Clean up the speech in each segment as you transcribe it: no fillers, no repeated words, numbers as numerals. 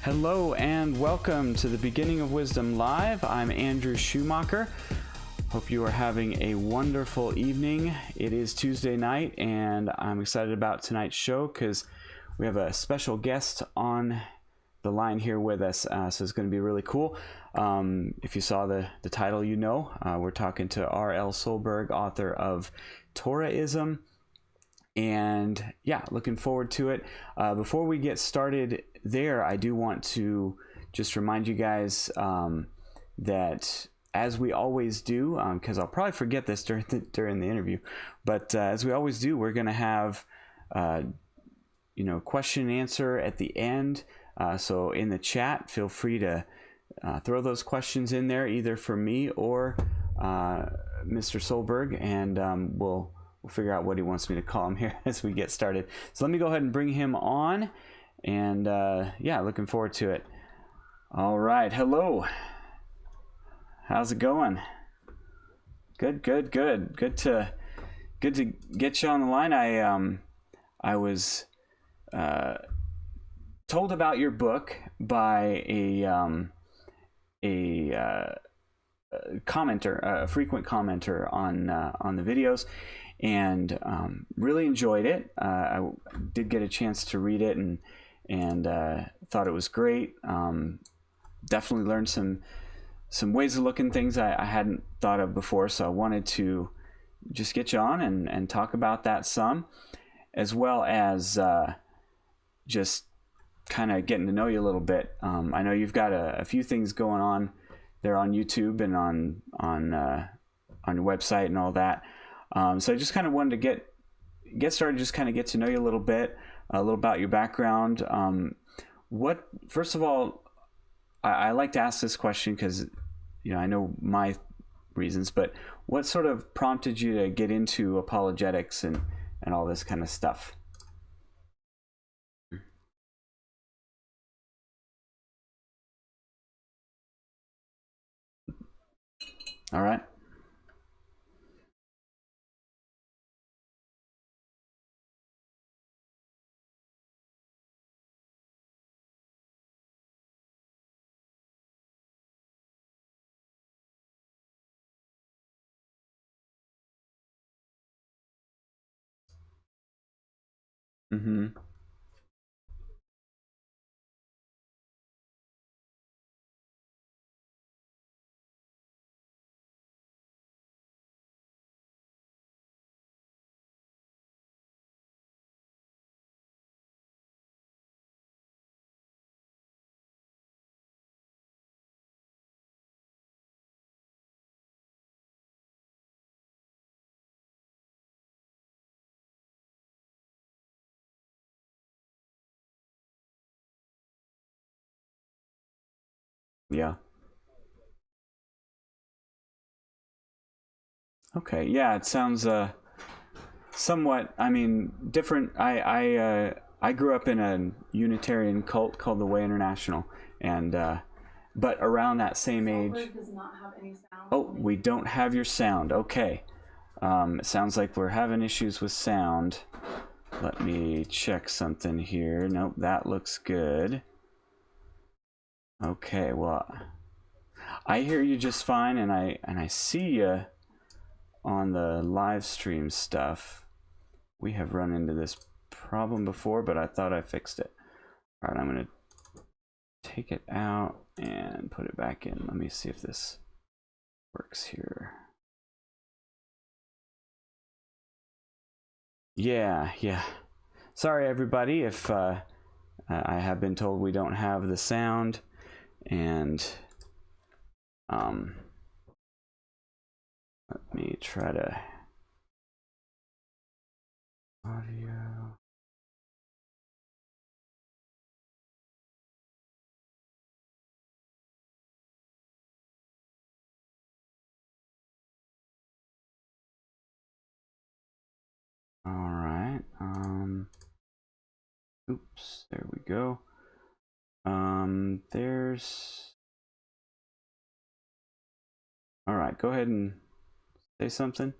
Hello and welcome to the Beginning of Wisdom Live. I'm Andrew Schumacher. Hope you are having a wonderful evening. It is Tuesday night and I'm excited about tonight's show because we have a special guest on the line here with us, so it's going to be really cool. If you saw the title, you know, we're talking to R.L. Solberg, author of Torah-ism. And yeah, looking forward to it. Before we get started there, I do want to just remind you guys that, as we always do, because I'll probably forget this during the interview, but as we always do, we're going to have question and answer at the end. So in the chat, feel free to throw those questions in there, either for me or Mr. Solberg, and we'll figure out what he wants me to call him here as we get started. So let me go ahead and bring him on, and yeah, looking forward to it. All right, hello. How's it going? Good to get you on the line. I was told about your book by a commenter, a frequent commenter on the videos, and really enjoyed it. I did get a chance to read it and thought it was great. Definitely learned some ways of looking things I hadn't thought of before, so I wanted to just get you on and talk about that some, as well as just kind of getting to know you a little bit. I know you've got a few things going on there on YouTube and on your website and all that. So I just kind of wanted to get started, just kind of get to know you a little bit, a little about your background. First of all, I like to ask this question because, I know my reasons, but what sort of prompted you to get into apologetics and all this kind of stuff? All right. Mm-hmm. Yeah. Okay. Yeah, it sounds somewhat, different. I grew up in a Unitarian cult called the Way International, and but around that same age. Solberg does not have any sound. Oh, we don't have your sound. Okay. It sounds like we're having issues with sound. Let me check something here. Nope, that looks good. Okay, well, I hear you just fine, and I see you on the live stream stuff. We have run into this problem before, but I thought I fixed it. All right, I'm gonna take it out and put it back in. Let me see if this works here. Yeah. Sorry, everybody, if I have been told we don't have the sound, and let me try to audio. All right. Oops, there we go. There's. All right, go ahead and say something.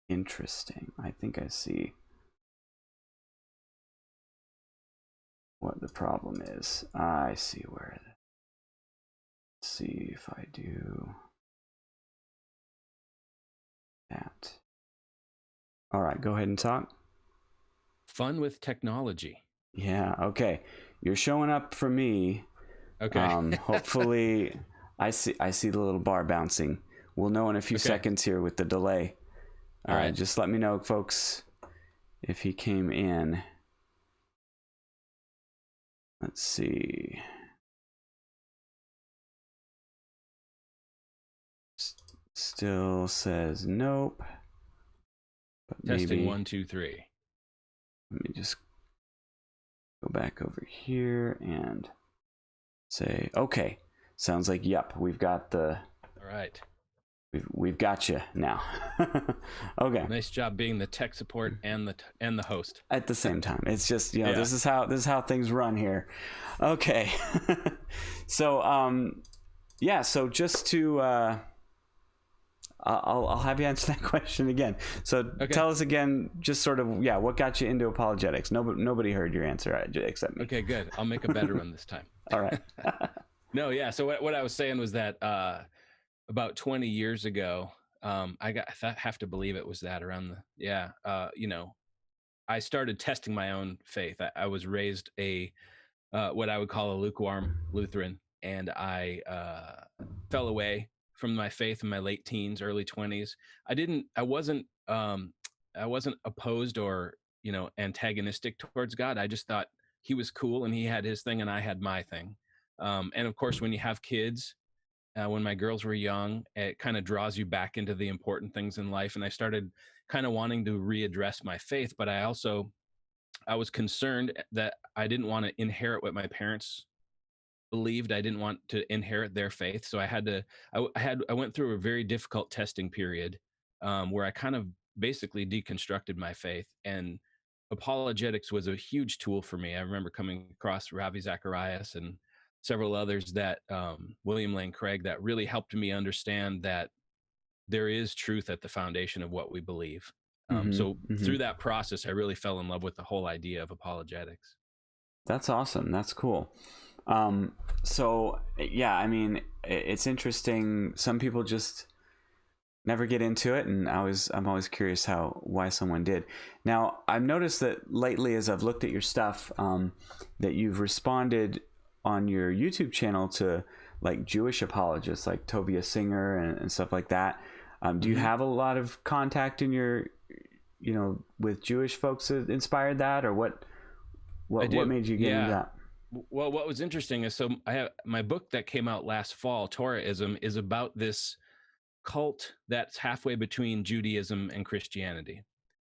Interesting. I think I see. what the problem is. I see where. Let's see if I do that. All right, go ahead and talk. Fun with technology. Yeah, okay. You're showing up for me. Okay. Hopefully, I see the little bar bouncing. We'll know in a few seconds here with the delay. All right. Just let me know, folks, if he came in. Let's see. Still says nope. But Testing maybe, 1, 2, 3. Let me just go back over here and say, okay. Sounds like, yep, we've got the. All right. We've got you now. Okay. Nice job being the tech support and the host at the same time. It's just, this is how things run here. Okay. So so just to I'll have you answer that question again. So tell us again, just sort of what got you into apologetics? Nobody heard your answer except me. Okay, good. I'll make a better one this time. All right. No, yeah. So what I was saying was that about 20 years ago, I have to believe it was that around I started testing my own faith. I was raised what I would call a lukewarm Lutheran, and I fell away from my faith in my late teens, early 20s. I wasn't opposed or antagonistic towards God. I just thought he was cool and he had his thing and I had my thing. And of course, when you have kids, when my girls were young, it kind of draws you back into the important things in life. And I started kind of wanting to readdress my faith, but I was concerned that I didn't want to inherit what my parents believed. I didn't want to inherit their faith. So I went through a very difficult testing period where I kind of basically deconstructed my faith, and apologetics was a huge tool for me. I remember coming across Ravi Zacharias and several others that William Lane Craig that really helped me understand that there is truth at the foundation of what we believe. Through that process, I really fell in love with the whole idea of apologetics. That's awesome. That's cool. So yeah, I mean, it's interesting. Some people just never get into it, and I'm always curious why someone did. Now, I've noticed that lately, as I've looked at your stuff, that you've responded on your YouTube channel to like Jewish apologists like Tovia Singer and stuff like that. Do you have a lot of contact in your, with Jewish folks that inspired that, or what made you get into that? Well, what was interesting is, so I have my book that came out last fall, Torah-ism, is about this cult that's halfway between Judaism and Christianity.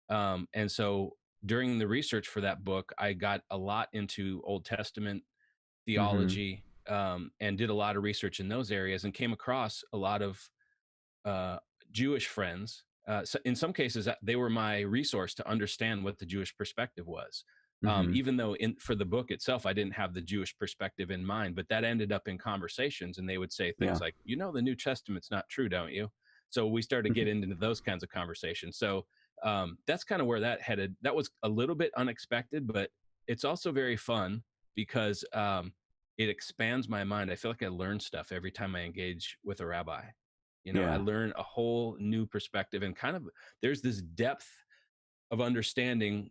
And so during the research for that book, I got a lot into Old Testament theology, and did a lot of research in those areas, and came across a lot of Jewish friends. So in some cases, they were my resource to understand what the Jewish perspective was. Even though for the book itself, I didn't have the Jewish perspective in mind, but that ended up in conversations, and they would say things like, the New Testament's not true, don't you? So we started to get into those kinds of conversations. So that's kind of where that headed. That was a little bit unexpected, but it's also very fun because it expands my mind. I feel like I learn stuff every time I engage with a rabbi. I learn a whole new perspective, and kind of there's this depth of understanding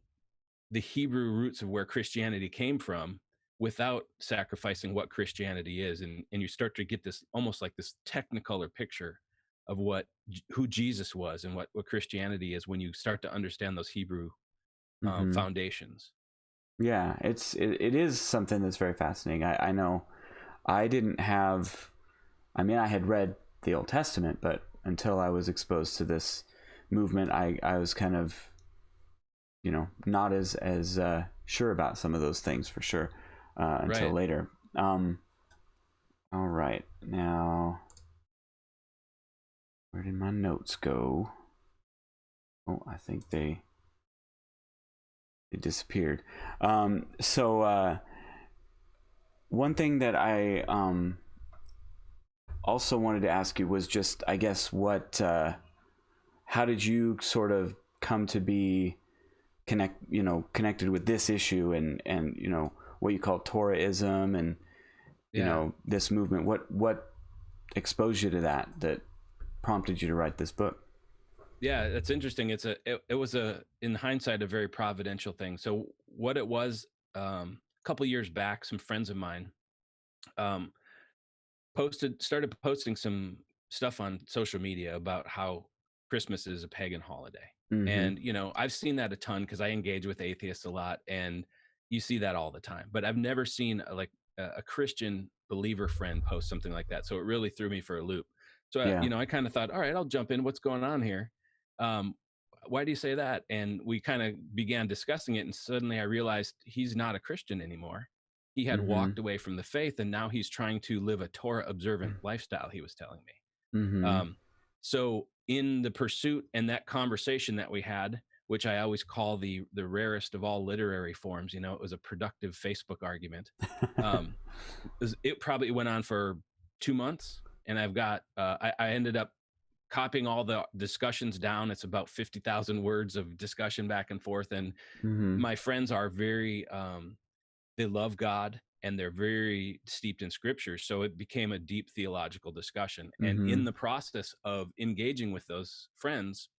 the Hebrew roots of where Christianity came from without sacrificing what Christianity is. And you start to get this almost like this technicolor picture of who Jesus was and what Christianity is when you start to understand those Hebrew foundations. Yeah, it is something that's very fascinating. I know I didn't have, I had read the Old Testament, but until I was exposed to this movement, I was kind of, not as sure about some of those things for sure until later. All right, now where did my notes go? Oh, I think they disappeared. So one thing that I also wanted to ask you was just, I guess, how did you sort of come to be connected with this issue, and what you call Torah-ism and you know, this movement. What exposed you to that prompted you to write this book? Yeah, that's interesting. It was in hindsight a very providential thing. So what it was, a couple years back, some friends of mine um, started posting some stuff on social media about how Christmas is a pagan holiday. Mm-hmm. And I've seen that a ton because I engage with atheists a lot, and you see that all the time. But I've never seen a Christian believer friend post something like that. So it really threw me for a loop. So Yeah. I kind of thought, all right, I'll jump in. What's going on here? Um, why do you say that? And we kind of began discussing it, and suddenly I realized he's not a Christian anymore. He had Mm-hmm. walked away from the faith, and now he's trying to live a Torah observant lifestyle, he was telling me. Mm-hmm. So in the pursuit and that conversation that we had, which I always call the rarest of all literary forms, it was a productive Facebook argument. It probably went on for 2 months, and I've got I ended up copying all the discussions down. It's about 50,000 words of discussion back and forth, and Mm-hmm. my friends are very they love God, and they're very steeped in scripture. So it became a deep theological discussion. And Mm-hmm. in the process of engaging with those friends,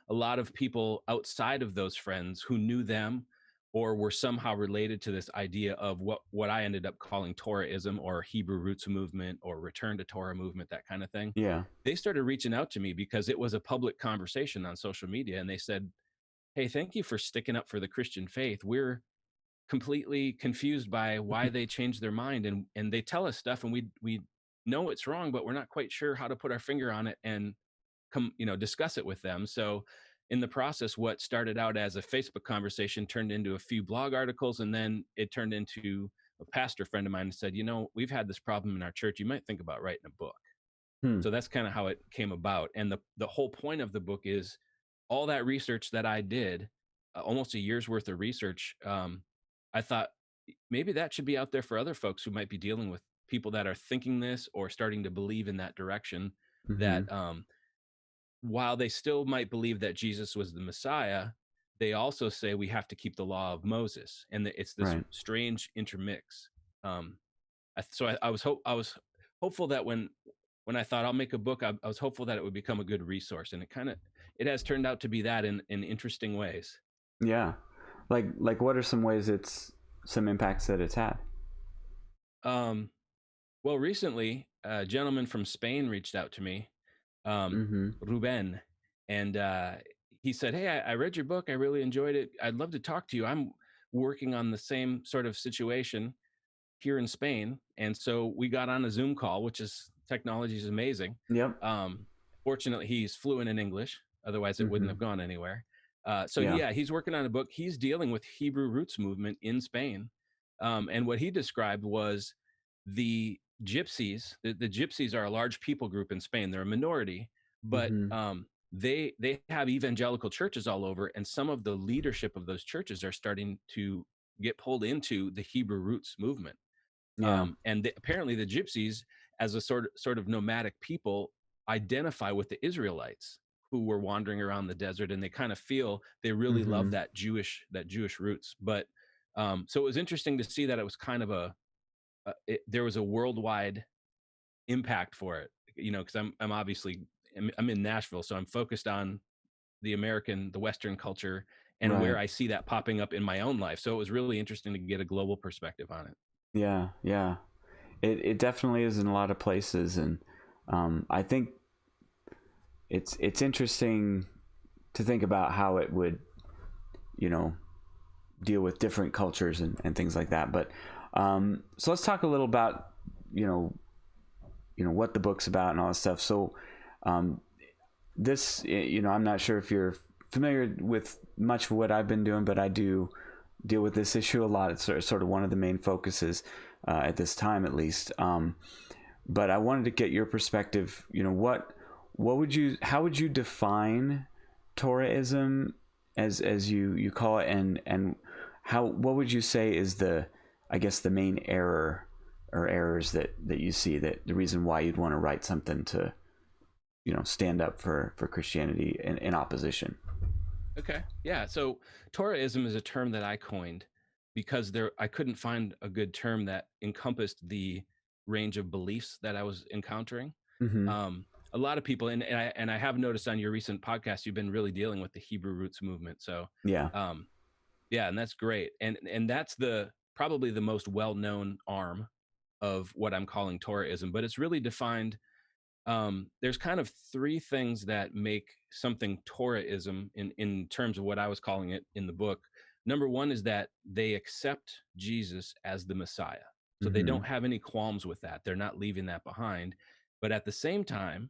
a lot of people outside of those friends who knew them or were somehow related to this idea of what I ended up calling Torah-ism, or Hebrew roots movement, or return to Torah movement, that kind of thing. Yeah. They started reaching out to me because it was a public conversation on social media. And they said, hey, thank you for sticking up for the Christian faith. We're completely confused by why they changed their mind, and they tell us stuff, and we know it's wrong, but we're not quite sure how to put our finger on it and discuss it with them. So in the process, what started out as a Facebook conversation turned into a few blog articles, and then it turned into a pastor friend of mine said, we've had this problem in our church, you might think about writing a book. So that's kind of how it came about. And the whole point of the book is all that research that I did, almost a year's worth of research. I thought maybe that should be out there for other folks who might be dealing with people that are thinking this or starting to believe in that direction. Mm-hmm. That while they still might believe that Jesus was the Messiah, they also say we have to keep the law of Moses, and it's this strange intermix. I was hopeful that when I thought I'll make a book, I was hopeful that it would become a good resource, and it has turned out to be that in interesting ways. Yeah. Like what are some ways some impacts that it's had? Well, recently, a gentleman from Spain reached out to me, Ruben, and he said, hey, I read your book. I really enjoyed it. I'd love to talk to you. I'm working on the same sort of situation here in Spain. And so we got on a Zoom call, which is, technology is amazing. Yep. Fortunately, he's fluent in English. Otherwise, it wouldn't have gone anywhere. He's working on a book. He's dealing with Hebrew roots movement in Spain. And what he described was the gypsies. The gypsies are a large people group in Spain. They're a minority, but they have evangelical churches all over. And some of the leadership of those churches are starting to get pulled into the Hebrew roots movement. Yeah. And apparently the gypsies, as a sort of nomadic people, identify with the Israelites who were wandering around the desert, and they kind of feel they really love that Jewish roots. But so it was interesting to see that it was kind of there was a worldwide impact for it, because I'm obviously I'm in Nashville, so I'm focused on the Western culture, and where I see that popping up in my own life. So it was really interesting to get a global perspective on it. Yeah, yeah. It definitely is in a lot of places, and I think it's interesting to think about how it would, deal with different cultures and things like that. But so let's talk a little about what the book's about and all that stuff. So this, I'm not sure if you're familiar with much of what I've been doing, but I do deal with this issue a lot. It's sort of one of the main focuses at this time, at least. But I wanted to get your perspective. How would you define Torah-ism as you call it, and what would you say is the main error or errors that you see, that the reason why you'd want to write something to stand up for Christianity in opposition? Okay. Yeah. So Torah-ism is a term that I coined because I couldn't find a good term that encompassed the range of beliefs that I was encountering. Mm-hmm. A lot of people, and I have noticed on your recent podcast, you've been really dealing with the Hebrew roots movement. So, Yeah. yeah, and that's great. And that's probably the most well-known arm of what I'm calling Torahism, but it's really defined. There's kind of three things that make something Torahism in terms of what I was calling it in the book. Number one is that they accept Jesus as the Messiah. So they Mm-hmm. don't have any qualms with that. They're not leaving that behind. But at the same time,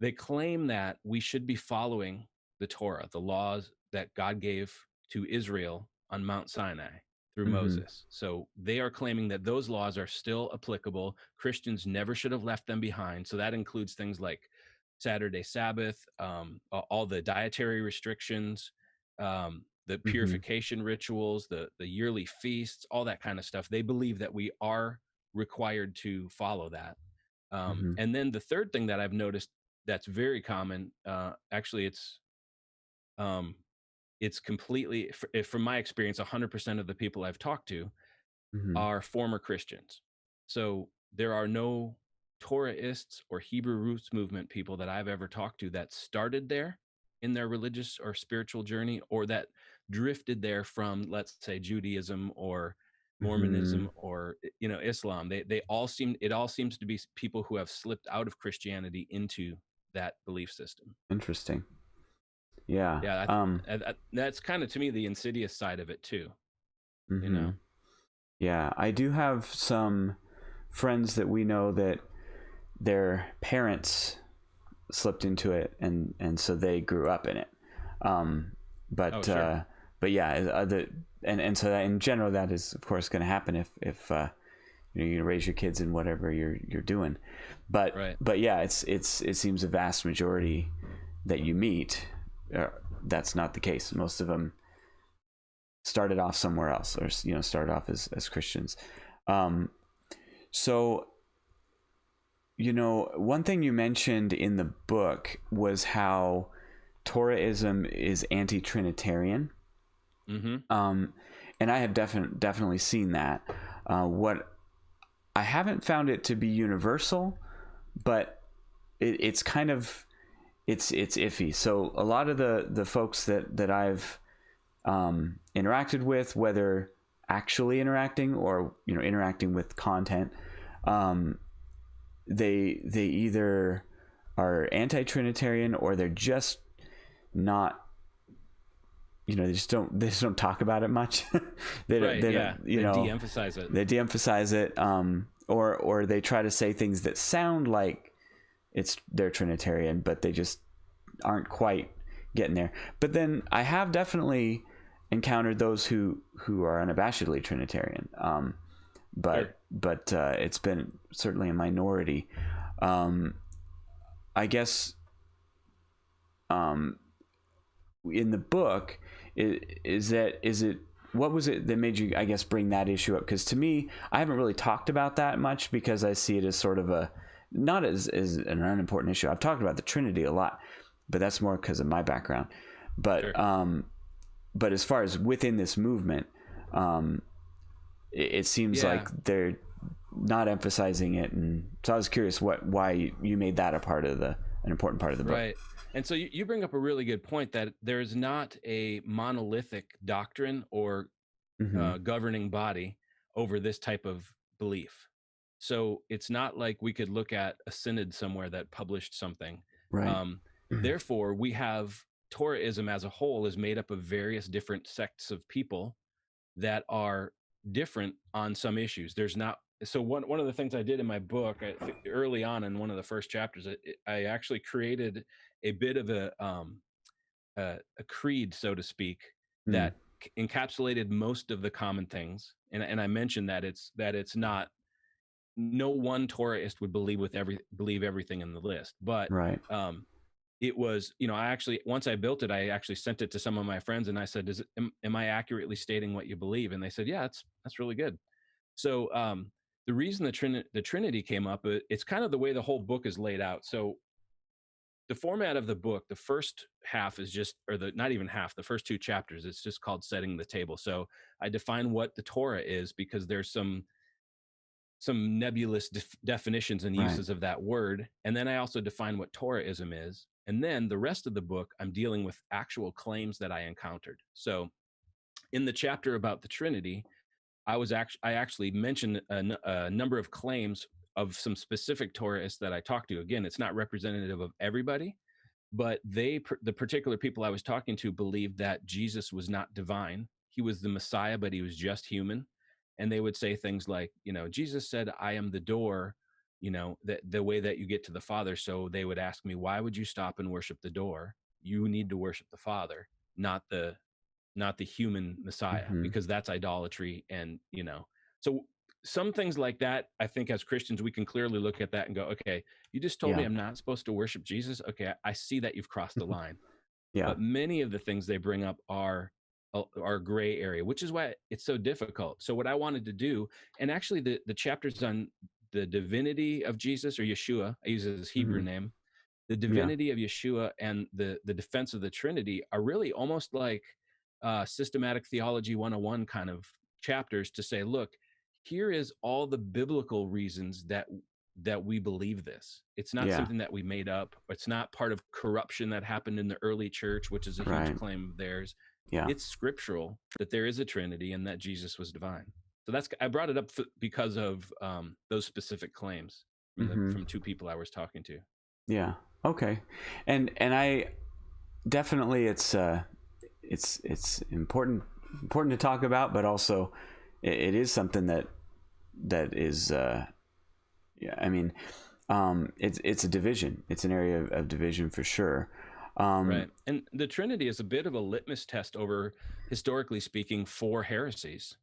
they claim that we should be following the Torah, the laws that God gave to Israel on Mount Sinai through Mm-hmm. Moses. So they are claiming that those laws are still applicable. Christians never should have left them behind. So that includes things like Saturday Sabbath, all the dietary restrictions, the Mm-hmm. purification rituals, the yearly feasts, all that kind of stuff. They believe that we are required to follow that. Mm-hmm. And then the third thing that I've noticed that's very common, actually, um, it's completely, from my experience, 100% of the people I've talked to Mm-hmm. are former Christians. So there are no Torahists or Hebrew roots movement people that I've ever talked to that started there in their religious or spiritual journey, or that drifted there from, let's say, Judaism or Mm-hmm. Mormonism or Islam. They all seem it all seems to be people who have slipped out of Christianity into that belief system. Interesting. Yeah. Yeah, that's kind of, to me, the insidious side of it too. You Mm-hmm. know. Yeah. I do have some friends that we know that their parents slipped into it, and so they grew up in it. Um, Oh, but sure. but yeah, and so that in general, that is of course going to happen if you raise your kids in whatever you're doing. But Right. but yeah, it seems a vast majority that you meet, that's not the case. Most of them started off somewhere else, or started off as Christians. Um, so one thing you mentioned in the book was how Torahism is anti-Trinitarian. Mm-hmm. And I have definitely seen that. What I haven't found it to be universal, but it's kind of it's iffy. So a lot of the folks that I've interacted with, whether actually interacting or interacting with content, they either are anti-Trinitarian or they're just not. They just don't talk about it much. they Right. don't, Yeah. They de-emphasize it. They de-emphasize it, or they try to say things that sound like they're Trinitarian, but they just aren't quite getting there. But then I have definitely encountered those who are unabashedly Trinitarian, but it's been certainly a minority. I guess in the book, what was it that made you, I guess, bring that issue up? Because to me, I haven't really talked about that much because I see it as sort of not as an unimportant issue. I've talked about the Trinity a lot, but that's more because of my background. But Sure. but as far as within this movement, it seems like they're not emphasizing it, and so I was curious why you made that an important part of the book. Right. And so you bring up a really good point that there's not a monolithic doctrine or governing body over this type of belief. So it's not like we could look at a synod somewhere that published something. Right. Therefore, we have Torahism as a whole is made up of various different sects of people that are different on some issues. There's not. So one of the things I did in my book, early on in one of the first chapters, I actually created a bit of a creed, so to speak, that encapsulated most of the common things. And I mentioned that it's not, no one Torahist would believe everything in the list, but Right. it was, I actually, once I built it, I actually sent it to some of my friends and I said, am I accurately stating what you believe? And they said, yeah, that's really good. So the reason the Trinity came up, it's kind of the way the whole book is laid out. So the format of the book, the first half is just, or the not even half, the first two chapters, it's just called Setting the Table. So I define what the Torah is, because there's some nebulous definitions and Right. uses of that word. And then I also define what Torah-ism is. And then the rest of the book, I'm dealing with actual claims that I encountered. So in the chapter about the Trinity, I actually mentioned a number of claims of some specific Torahists that I talked to. Again, it's not representative of everybody, but the particular people I was talking to believed that Jesus was not divine. He was the Messiah, but he was just human. And they would say things like, Jesus said, "I am the door," that the way that you get to the Father. So they would ask me, why would you stop and worship the door? You need to worship the Father, not the human Messiah, Mm-hmm. because that's idolatry. And so some things like that, I think as Christians we can clearly look at that and go, okay, you just told me Yeah. I'm not supposed to worship Jesus. Okay, I see that you've crossed the line. Yeah. But many of the things they bring up are gray area, which is why it's so difficult. So what I wanted to do, and actually the chapters on the divinity of Jesus, or Yeshua, I use his Hebrew Mm-hmm. name, the Yeah. divinity of Yeshua and the defense of the Trinity are really almost like systematic theology 101 kind of chapters, to say, look, here is all the biblical reasons that we believe this. It's not Yeah. something that we made up. It's not part of corruption that happened in the early church, which is a huge Right. claim of theirs. Yeah. It's scriptural that there is a Trinity and that Jesus was divine. So I brought it up because of those specific claims Mm-hmm. from two people I was talking to. Yeah. Okay. And I definitely, it's important to talk about, but also it is something that is yeah, I mean, it's a division. It's an area of division for sure. Right. And the Trinity is a bit of a litmus test over, historically speaking, for heresies.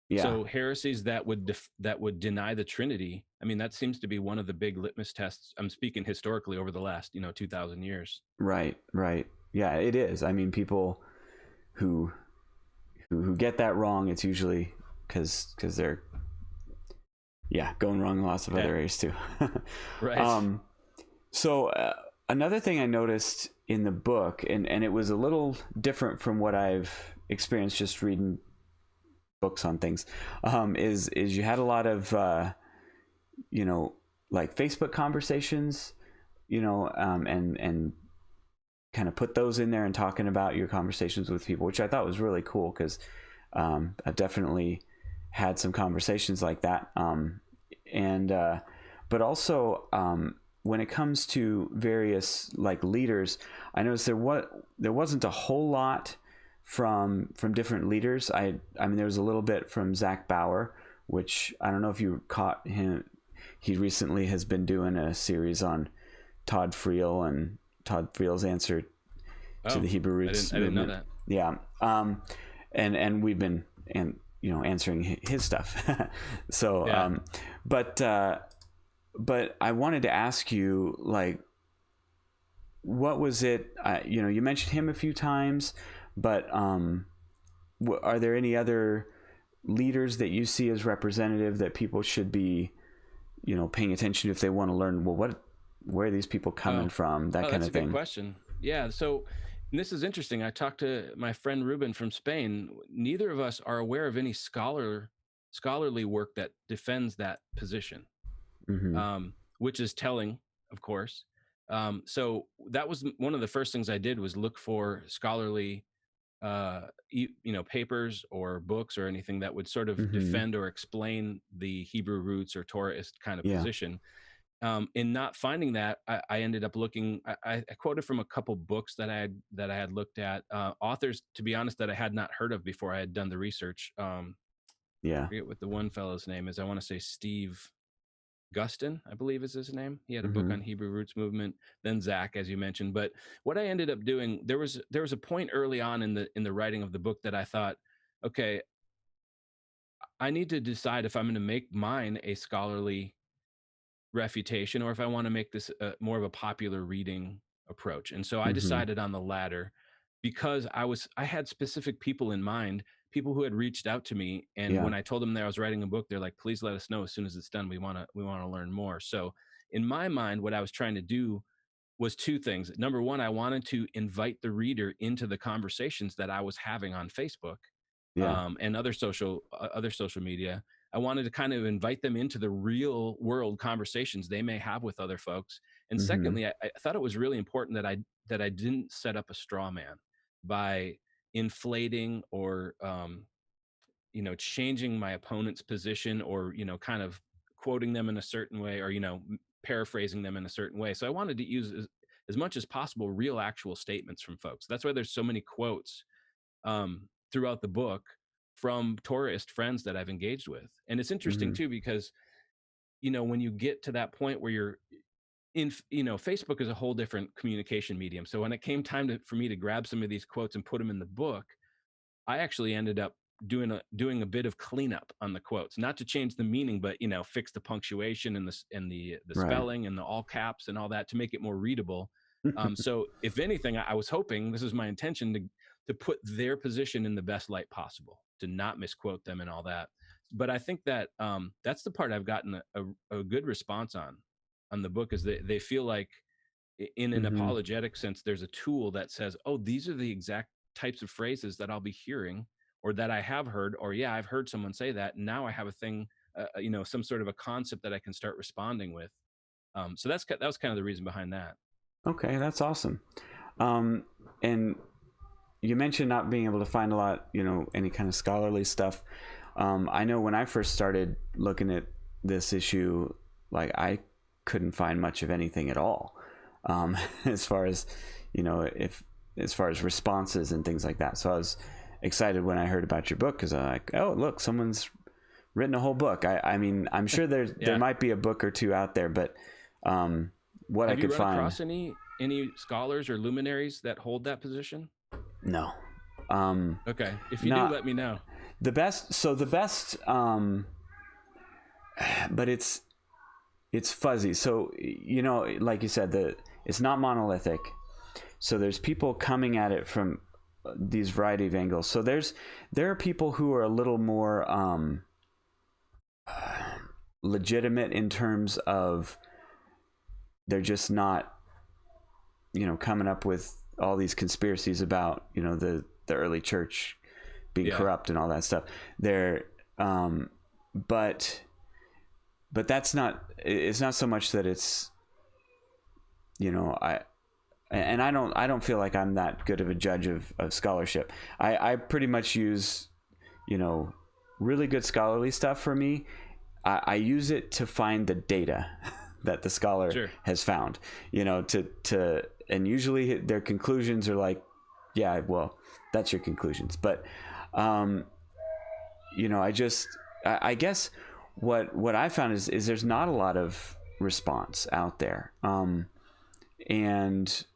Yeah. So heresies that would deny the Trinity, I mean, that seems to be one of the big litmus tests. I'm speaking historically over the last 2,000 years. Right. Right. Yeah, it is. I mean, people who get that wrong, it's usually because they're going wrong in lots of other areas too. Right. So another thing I noticed in the book, and it was a little different from what I've experienced just reading books on things, is you had a lot of like Facebook conversations, and kind of put those in there and talking about your conversations with people, which I thought was really cool, because I've definitely had some conversations like that, but also when it comes to various like leaders, I noticed there wasn't a whole lot from different leaders. I mean, there was a little bit from Zach Bauer, which I don't know if you caught him. He recently has been doing a series on Todd Friel and Todd Friel's answer to the Hebrew roots movement. I didn't know that. Yeah. And we've been answering his stuff. So yeah. But I wanted to ask you, like, what was it? You mentioned him a few times, but are there any other leaders that you see as representative that people should be, paying attention to if they want to learn? Well, where are these people coming from? That kind of thing. That's a good question. Yeah. So this is interesting. I talked to my friend Ruben from Spain. Neither of us are aware of any scholarly work that defends that position. Mm-hmm. Which is telling, of course. So that was one of the first things I did, was look for scholarly, papers or books or anything that would sort of Mm-hmm. defend or explain the Hebrew roots or Torahist kind of position. In not finding that, I ended up looking. I quoted from a couple books that I had looked at, authors, to be honest, that I had not heard of before I had done the research. I forget what the one fellow's name is. I want to say Steve Gustin, I believe is his name. He had a book on Hebrew roots movement. Then Zach, as you mentioned. But what I ended up doing, there was a point early on in the writing of the book that I thought, okay, I need to decide if I'm going to make mine a scholarly refutation, or if I want to make this more of a popular reading approach. And so I decided on the latter, because I had specific people in mind, people who had reached out to me, and when I told them that I was writing a book, they're like, please let us know as soon as it's done. We want to learn more. So in my mind, what I was trying to do was two things. Number one, I wanted to invite the reader into the conversations that I was having on Facebook, Yeah. and other social media. I wanted to kind of invite them into the real world conversations they may have with other folks. And Mm-hmm. secondly, I thought it was really important that I didn't set up a straw man by inflating or changing my opponent's position, or kind of quoting them in a certain way, or paraphrasing them in a certain way. So I wanted to use as much as possible real actual statements from folks. That's why there's so many quotes throughout the book from Torahist friends that I've engaged with. And it's interesting Mm-hmm. too, because when you get to that point where you're Facebook is a whole different communication medium. So when it came time for me to grab some of these quotes and put them in the book, I actually ended up doing a bit of cleanup on the quotes, not to change the meaning, but fix the punctuation and the Right. spelling and the all caps and all that to make it more readable. So if anything, I was hoping, this is my intention, to put their position in the best light possible, to not misquote them and all that. But I think that that's the part I've gotten a good response on the book, is that they feel like in an Mm-hmm. apologetic sense, there's a tool that says, oh, these are the exact types of phrases that I'll be hearing, or that I have heard, or yeah, I've heard someone say that. And now I have a thing, some sort of a concept that I can start responding with. So that was kind of the reason behind that. Okay, that's awesome. Um, and you mentioned not being able to find a lot, any kind of scholarly stuff. I know when I first started looking at this issue, like I couldn't find much of anything at all, as far as, as far as responses and things like that. So I was excited when I heard about your book, because I'm like, oh, look, someone's written a whole book. I mean, I'm sure there might be a book or two out there, but what Have I you could run find, across any scholars or luminaries that hold that position? no. Okay, if you do, Not let me know. the best. So the best, but it's fuzzy. So like you said, it's not monolithic. So there's people coming at it from these variety of angles. So there are people who are a little more legitimate in terms of they're just not coming up with all these conspiracies about the early church being corrupt and all that stuff. They're but that's not, it's not so much that it's I don't feel like I'm that good of a judge of scholarship. I pretty much use really good scholarly stuff for me. I use it to find the data that the scholar has found, and usually their conclusions are like, yeah, well, that's your conclusions. But, I guess what I found is there's not a lot of response out there. And,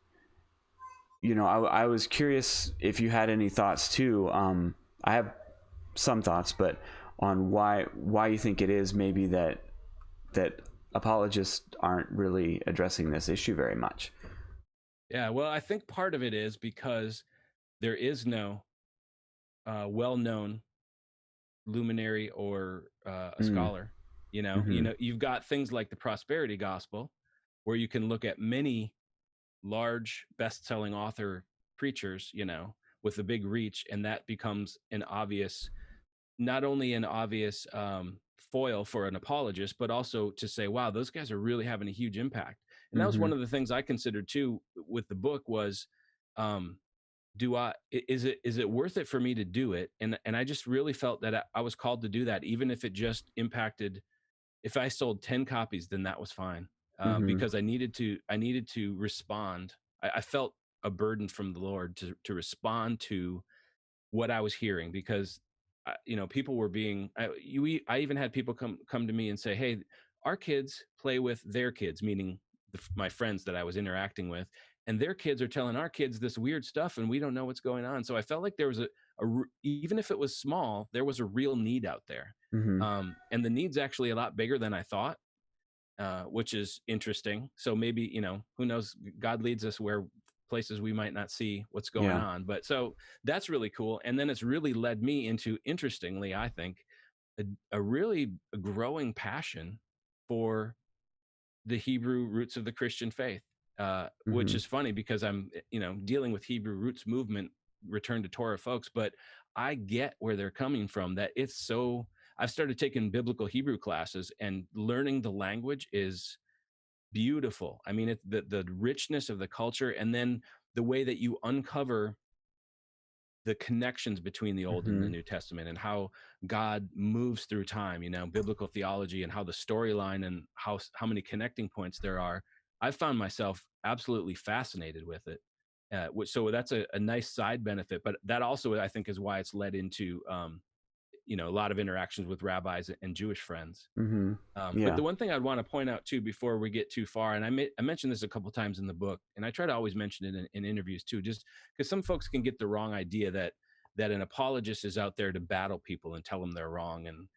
I was curious if you had any thoughts too. I have some thoughts, but on why you think it is maybe that apologists aren't really addressing this issue very much. Yeah, well, I think part of it is because there is no well-known luminary or a scholar. Mm-hmm. You've got things like the prosperity gospel, where you can look at many large best-selling author preachers, with a big reach, and that becomes not only an obvious foil for an apologist, but also to say, wow, those guys are really having a huge impact. And that was Mm-hmm. one of the things I considered too with the book was, is it worth it for me to do it? And I just really felt that I was called to do that, even if it just impacted, if I sold 10 copies, then that was fine. Mm-hmm. Because I needed to respond. I felt a burden from the Lord to respond to what I was hearing, because people were being, I even had people come to me and say, hey, our kids play with their kids, meaning my friends that I was interacting with, and their kids are telling our kids this weird stuff, and we don't know what's going on. So I felt like there was even if it was small, there was a real need out there. Mm-hmm. And the need's actually a lot bigger than I thought, which is interesting. So maybe, who knows, God leads us where places we might not see what's going Yeah. on. But so that's really cool. And then it's really led me into, interestingly, I think, a really growing passion for the Hebrew roots of the Christian faith. which is funny because I'm, dealing with Hebrew roots movement, return to Torah folks, but I get where they're coming from, that it's so, I've started taking biblical Hebrew classes, and learning the language is beautiful. I mean, the richness of the culture, and then the way that you uncover the connections between the Old and the New Testament, and how God moves through time, biblical theology, and how the storyline and how many connecting points there are. I've found myself absolutely fascinated with it. So that's a nice side benefit, but that also, I think, is why it's led into, a lot of interactions with rabbis and Jewish friends. But the one thing I'd want to point out too, before we get too far, and I mentioned this a couple times in the book, and I try to always mention it in interviews too, just because some folks can get the wrong idea that an apologist is out there to battle people and tell them they're wrong, and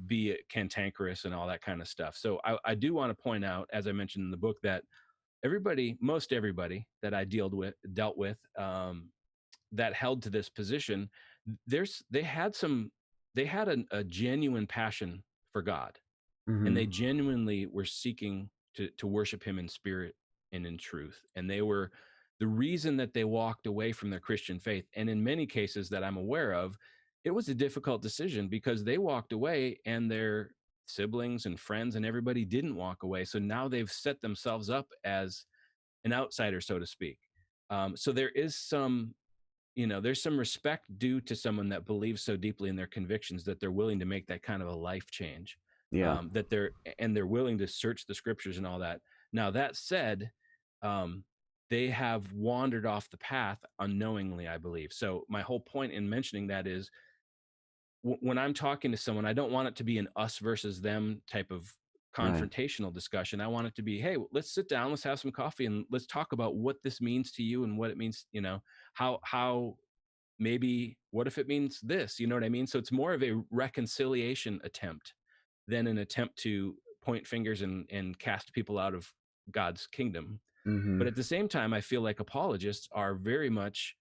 be cantankerous and all that kind of stuff. So I do want to point out, as I mentioned in the book, that most everybody that I dealt with that held to this position, they had a genuine passion for God, and they genuinely were seeking to worship him in spirit and in truth. And the reason that they walked away from their Christian faith, and in many cases that I'm aware of, it was a difficult decision, because they walked away and their siblings and friends and everybody didn't walk away. So now they've set themselves up as an outsider, so to speak. So there is there's some respect due to someone that believes so deeply in their convictions that they're willing to make that kind of a life change. That they're willing to search the scriptures and all that. Now, that said, they have wandered off the path unknowingly, I believe. So my whole point in mentioning that is, when I'm talking to someone, I don't want it to be an us versus them type of confrontational discussion. I want it to be, hey, let's sit down, let's have some coffee, and let's talk about what this means to you and what it means, how maybe, what if it means this, you know what I mean? So it's more of a reconciliation attempt than an attempt to point fingers and cast people out of God's kingdom. But at the same time, I feel like apologists are very much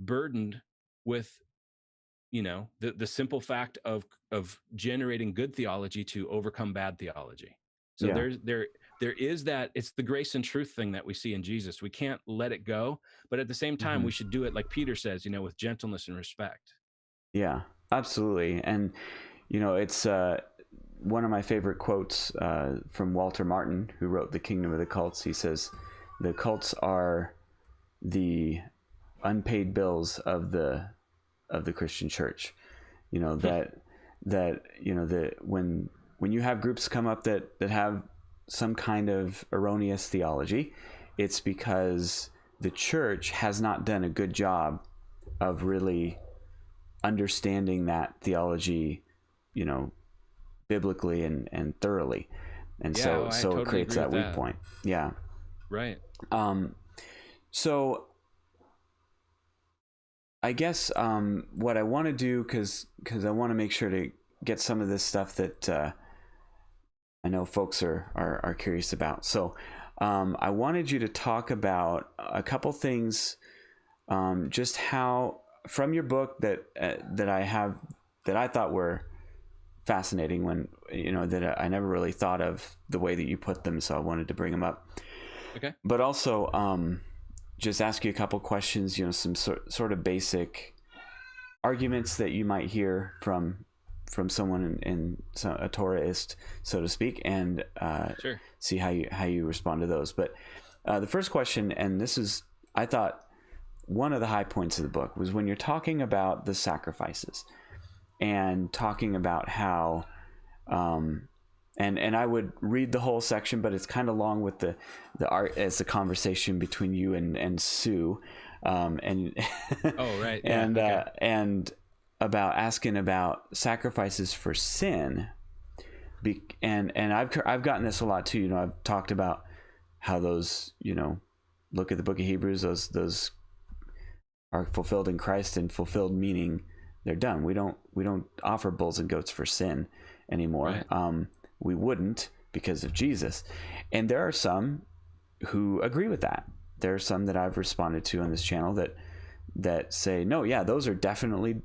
burdened with the simple fact of generating good theology to overcome bad theology. So there is that, it's the grace and truth thing that we see in Jesus. We can't let it go, but at the same time, we should do it, like Peter says, with gentleness and respect. Yeah, absolutely. And it's one of my favorite quotes from Walter Martin, who wrote The Kingdom of the Cults. He says, "The cults are the unpaid bills of the Christian church." That when you have groups come up that have some kind of erroneous theology, it's because the church has not done a good job of really understanding that theology, biblically and thoroughly. And so totally it creates that weak point. Yeah. Right. So I guess what I want to do, because I want to make sure to get some of this stuff that I know folks are curious about. So I wanted you to talk about a couple things, just how, from your book that I thought were fascinating, when that I never really thought of the way that you put them, so I wanted to bring them up. Okay. But also just ask you a couple questions, some sort of basic arguments that you might hear from someone in a Torahist, so to speak, and sure. See how you respond to those. But the first question, and this is, I thought, one of the high points of the book, was when you're talking about the sacrifices and talking about how and I would read the whole section, but it's kind of long with the art as a conversation between you and Sue, and oh right, yeah, okay. And about asking about sacrifices for sin, and I've gotten this a lot too. I've talked about how those, look at the book of Hebrews, those are fulfilled in Christ, and fulfilled meaning they're done. We don't offer bulls and goats for sin anymore. Right. We wouldn't, because of Jesus. And there are some who agree with that. There are some that I've responded to on this channel that say, no, yeah, those are definitely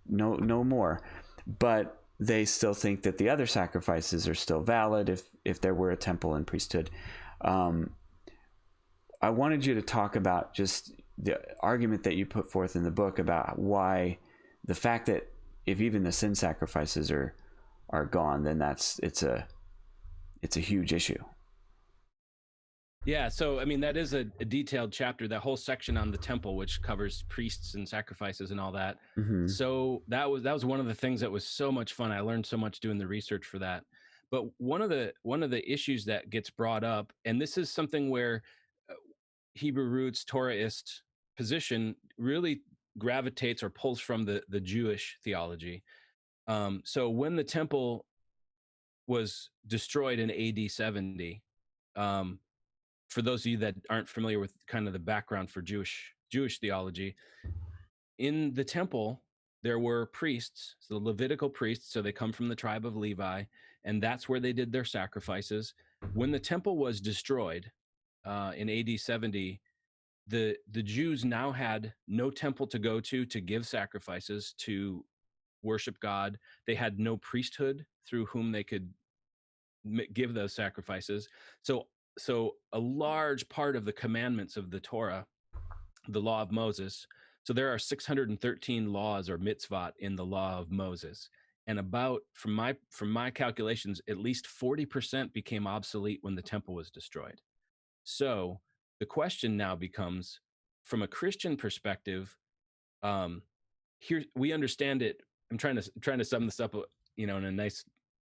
no more. But they still think that the other sacrifices are still valid if there were a temple and priesthood. I wanted you to talk about just the argument that you put forth in the book about why the fact that if even the sin sacrifices are gone, then it's a huge issue. Yeah, so I mean that is a detailed chapter, that whole section on the temple, which covers priests and sacrifices and all that. Mm-hmm. So that was one of the things that was so much fun. I learned so much doing the research for that. But one of the issues that gets brought up, and this is something where Hebrew roots Torahist position really gravitates or pulls from the Jewish theology. So when the temple was destroyed in AD 70, for those of you that aren't familiar with kind of the background for Jewish theology, in the temple there were priests, so the Levitical priests, so they come from the tribe of Levi, and that's where they did their sacrifices. When the temple was destroyed in AD 70, the Jews now had no temple to go to give sacrifices, to worship God. They had no priesthood through whom they could give those sacrifices. So a large part of the commandments of the Torah, the law of Moses, so there are 613 laws or mitzvot in the law of Moses, and about, from my calculations, at least 40% became obsolete when the temple was destroyed. So the question now becomes, from a Christian perspective, here we understand it. I'm trying to sum this up, in a nice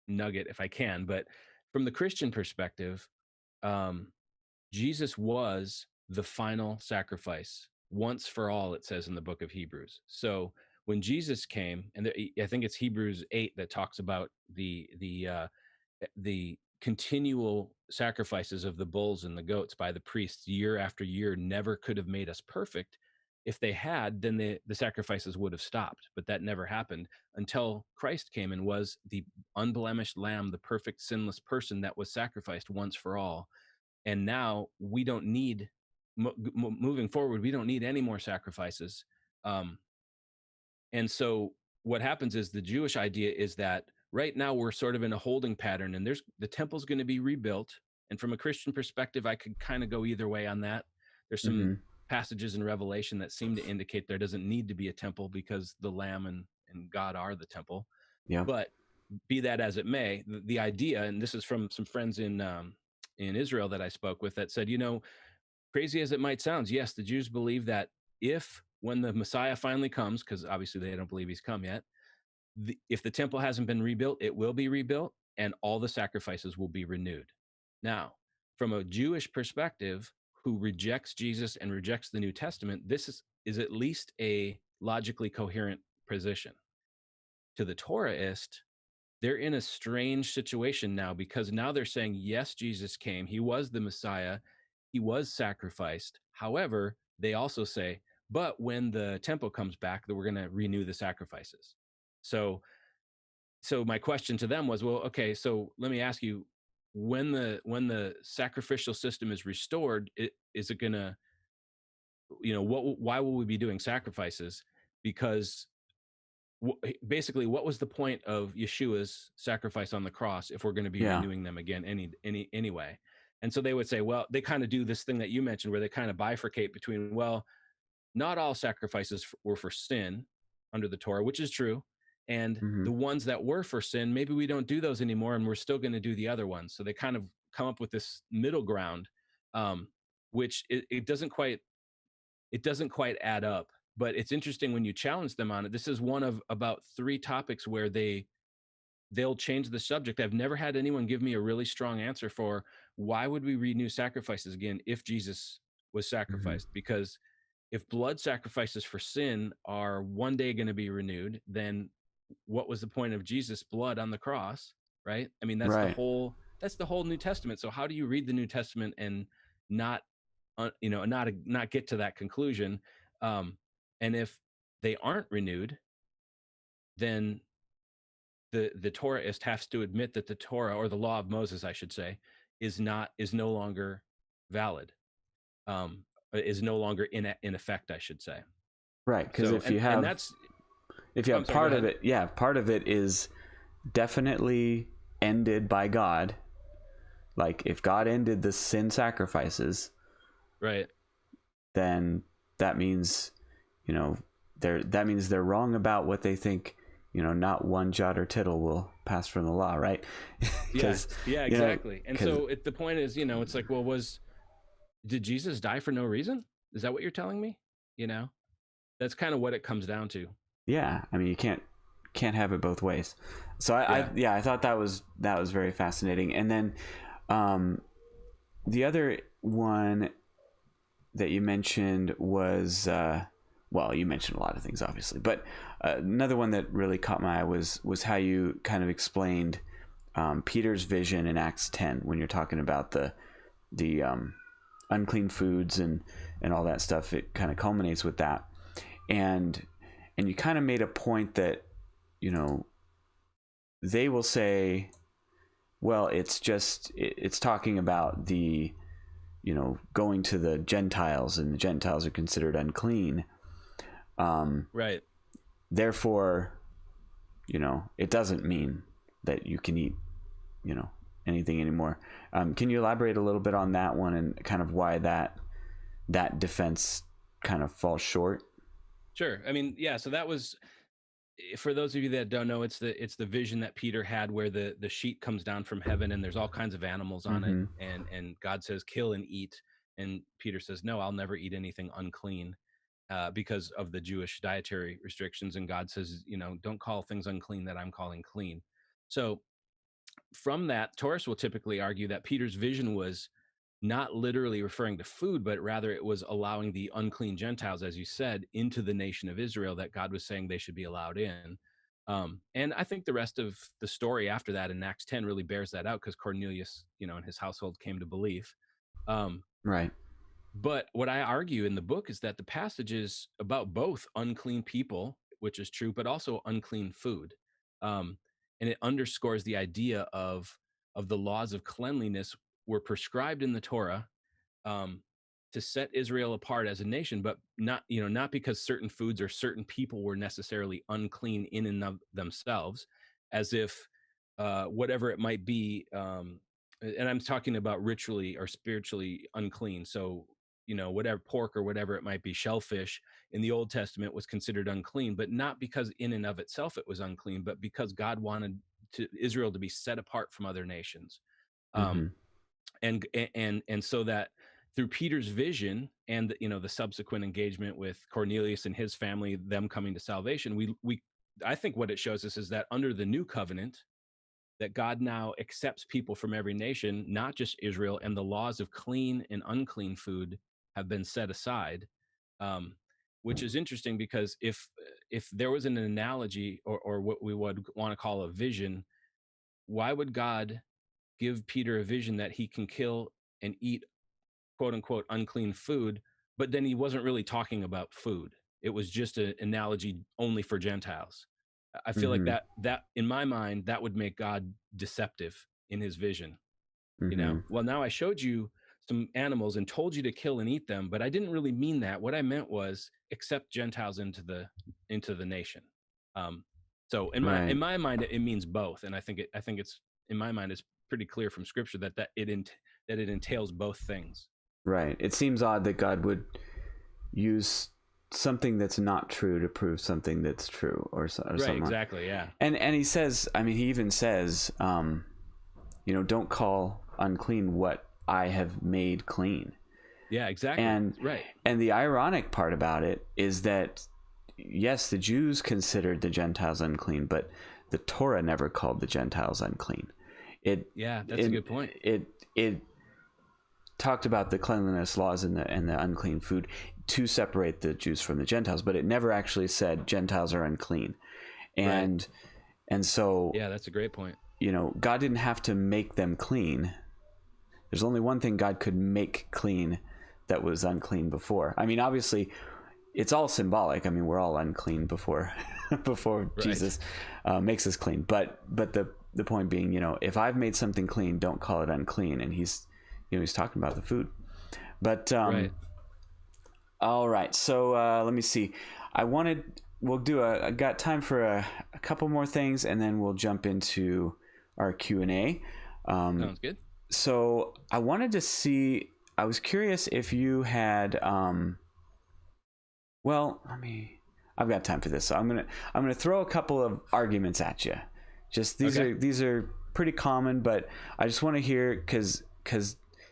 nugget if I can, but from the Christian perspective, Jesus was the final sacrifice once for all, it says in the book of Hebrews. So when Jesus came, and I think it's Hebrews 8 that talks about the continual sacrifices of the bulls and the goats by the priests year after year never could have made us perfect. If they had, then the sacrifices would have stopped, but that never happened until Christ came and was the unblemished lamb, the perfect sinless person that was sacrificed once for all. And now we don't need, moving forward, we don't need any more sacrifices. And so what happens is, the Jewish idea is that right now we're sort of in a holding pattern, and the temple's going to be rebuilt. And from a Christian perspective, I could kind of go either way on that. There's some passages in Revelation that seem to indicate there doesn't need to be a temple because the Lamb and God are the temple. Yeah. But be that as it may, the idea, and this is from some friends in Israel that I spoke with, that said, crazy as it might sound, yes, the Jews believe that when the Messiah finally comes, because obviously they don't believe he's come yet, if the temple hasn't been rebuilt, it will be rebuilt, and all the sacrifices will be renewed. Now, from a Jewish perspective, who rejects Jesus and rejects the New Testament, this is at least a logically coherent position. To the Torahist, they're in a strange situation now, because now they're saying, yes, Jesus came, he was the Messiah, he was sacrificed. However, they also say, but when the temple comes back, that we're going to renew the sacrifices. So my question to them was, well, okay, so let me ask you, when the sacrificial system is restored, is it going to, why will we be doing sacrifices? Because basically, what was the point of Yeshua's sacrifice on the cross if we're going to be renewing them again anyway? And so they would say, well, they kind of do this thing that you mentioned, where they kind of bifurcate between, well, not all sacrifices were for sin under the Torah, which is true. And the ones that were for sin, maybe we don't do those anymore, and we're still going to do the other ones. So they kind of come up with this middle ground, which it doesn't quite add up. But it's interesting when you challenge them on it. This is one of about 3 topics where they'll change the subject. I've never had anyone give me a really strong answer for why would we renew sacrifices again if Jesus was sacrificed? Because if blood sacrifices for sin are one day going to be renewed, then what was the point of Jesus' blood on the cross, right? I mean, that's the whole New Testament. So how do you read the New Testament and not get to that conclusion? And if they aren't renewed, then the Torahist has to admit that the Torah, or the law of Moses, I should say, is no longer valid, is no longer in effect, I should say. Right, because if you have part of it is definitely ended by God. Like if God ended the sin sacrifices, right, then that means, that means they're wrong about what they think. Not one jot or tittle will pass from the law, right? yeah, exactly. And so the point is, it's like, well, did Jesus die for no reason? Is that what you're telling me? That's kind of what it comes down to. Yeah, I mean, you can't have it both ways. So I thought that was very fascinating. And then the other one that you mentioned was well, you mentioned a lot of things, obviously, but another one that really caught my eye was how you kind of explained Peter's vision in Acts 10 when you're talking about the unclean foods and all that stuff. It kind of culminates with that, and you kind of made a point that they will say, well, it's talking about the going to the Gentiles, and the Gentiles are considered unclean. Right. Therefore, it doesn't mean that you can eat, anything anymore. Can you elaborate a little bit on that one and kind of why that defense kind of falls short? Sure. I mean, yeah. So that was, for those of you that don't know, it's the vision that Peter had where the sheet comes down from heaven and there's all kinds of animals on it, and God says, kill and eat. And Peter says, no, I'll never eat anything unclean. Because of the Jewish dietary restrictions. And God says, don't call things unclean that I'm calling clean. So from that, Taurus will typically argue that Peter's vision was not literally referring to food, but rather it was allowing the unclean Gentiles, as you said, into the nation of Israel, that God was saying they should be allowed in. And I think the rest of the story after that in Acts 10 really bears that out, because Cornelius, and his household came to believe. Right. But what I argue in the book is that the passage is about both unclean people, which is true, but also unclean food. And it underscores the idea of the laws of cleanliness were prescribed in the Torah to set Israel apart as a nation, but not because certain foods or certain people were necessarily unclean in and of themselves, as if whatever it might be, and I'm talking about ritually or spiritually unclean. So, whatever pork or whatever it might be, shellfish in the Old Testament was considered unclean, but not because in and of itself it was unclean, but because God wanted Israel to be set apart from other nations. And so that through Peter's vision and, the subsequent engagement with Cornelius and his family, them coming to salvation, I think what it shows us is that under the new covenant, that God now accepts people from every nation, not just Israel, and the laws of clean and unclean food have been set aside, which is interesting, because if there was an analogy or what we would want to call a vision, why would God give Peter a vision that he can kill and eat quote unquote unclean food, but then he wasn't really talking about food? It was just an analogy only for Gentiles. I feel like that in my mind, that would make God deceptive in his vision. Well, now I showed you some animals and told you to kill and eat them, but I didn't really mean that. What I meant was accept Gentiles into the nation. So in my mind, it means both. And I think it's, in my mind, it's pretty clear from scripture that it entails both things. Right. It seems odd that God would use something that's not true to prove something that's true, or something. Right, exactly, yeah. And he says, he even says, don't call unclean what I have made clean. Yeah, exactly. And the ironic part about it is that, yes, the Jews considered the Gentiles unclean, but the Torah never called the Gentiles unclean. That's a good point. It talked about the cleanliness laws and the unclean food to separate the Jews from the Gentiles, but it never actually said Gentiles are unclean. And so, yeah, that's a great point. God didn't have to make them clean. There's only one thing God could make clean that was unclean before. Obviously it's all symbolic. We're all unclean before Jesus makes us clean. But the point being, if I've made something clean, don't call it unclean. And he's talking about the food. But all right. So let me see. I wanted we'll do I got time for a couple more things, and then we'll jump into our Q&A. Sounds good. So I wanted to see, I was curious if you had, I've got time for this. So I'm gonna throw a couple of arguments at you. Just these are pretty common, but I just want to hear, because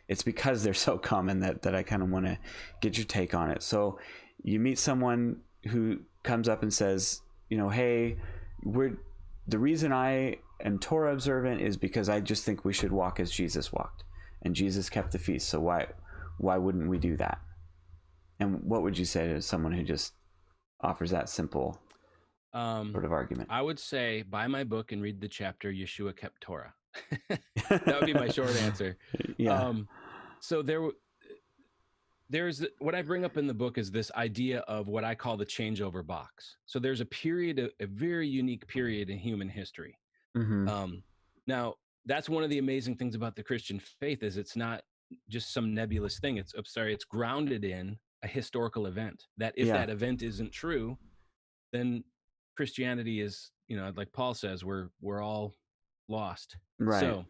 it's because they're so common that I kind of want to get your take on it. So you meet someone who comes up and says, hey, the reason I am Torah observant is because I just think we should walk as Jesus walked, and Jesus kept the feast. So why wouldn't we do that? And what would you say to someone who just offers that simple sort of argument? I would say buy my book and read the chapter Yeshua kept Torah. That would be my short answer. Yeah. So there's what I bring up in the book is this idea of what I call the changeover box. So there's a period, a very unique period in human history. Mm-hmm. Now that's one of the amazing things about the Christian faith is it's not just some nebulous thing. It's grounded in a historical event that if that event isn't true, then Christianity is, like Paul says, we're all lost. Right. So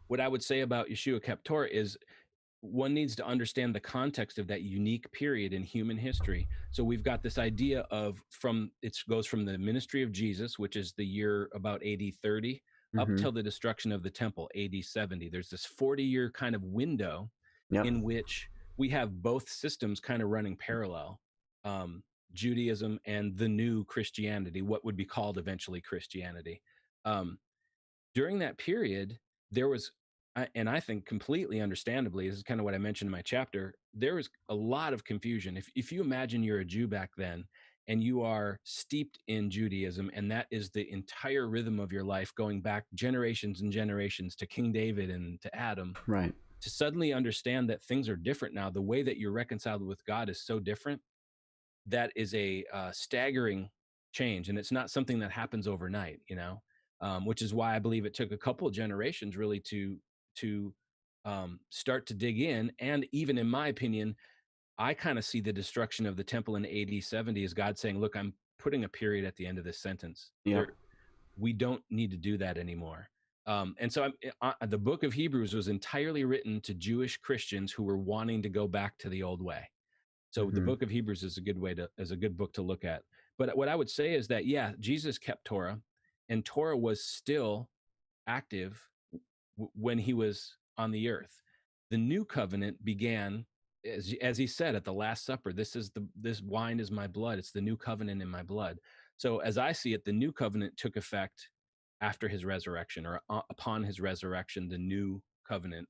what I would say about Yeshua kept Torah is one needs to understand the context of that unique period in human history. So we've got this idea of it goes from the ministry of Jesus, which is the year about AD 30, up till the destruction of the temple, AD 70. There's this 40-year kind of window in which we have both systems kind of running parallel, Judaism and the new Christianity, what would be called eventually Christianity. During that period, there was, and I think completely understandably, this is kind of what I mentioned in my chapter, there was a lot of confusion. If you imagine you're a Jew back then and you are steeped in Judaism, and that is the entire rhythm of your life going back generations and generations to King David and to Adam, right? To suddenly understand that things are different now, the way that you're reconciled with God is so different, that is a staggering change. And it's not something that happens overnight, which is why I believe it took a couple of generations really to start to dig in. And even in my opinion, I kind of see the destruction of the temple in AD 70 as God saying, look, I'm putting a period at the end of this sentence. We don't need to do that anymore. And so the book of Hebrews was entirely written to Jewish Christians who were wanting to go back to the old way. So the book of Hebrews is a good book to look at. But what I would say is that, Jesus kept Torah, and Torah was still active when he was on the earth. The new covenant began, as he said at the Last Supper, this wine is my blood. It's the new covenant in my blood. So as I see it, the new covenant took effect after his resurrection, or upon his resurrection, the new covenant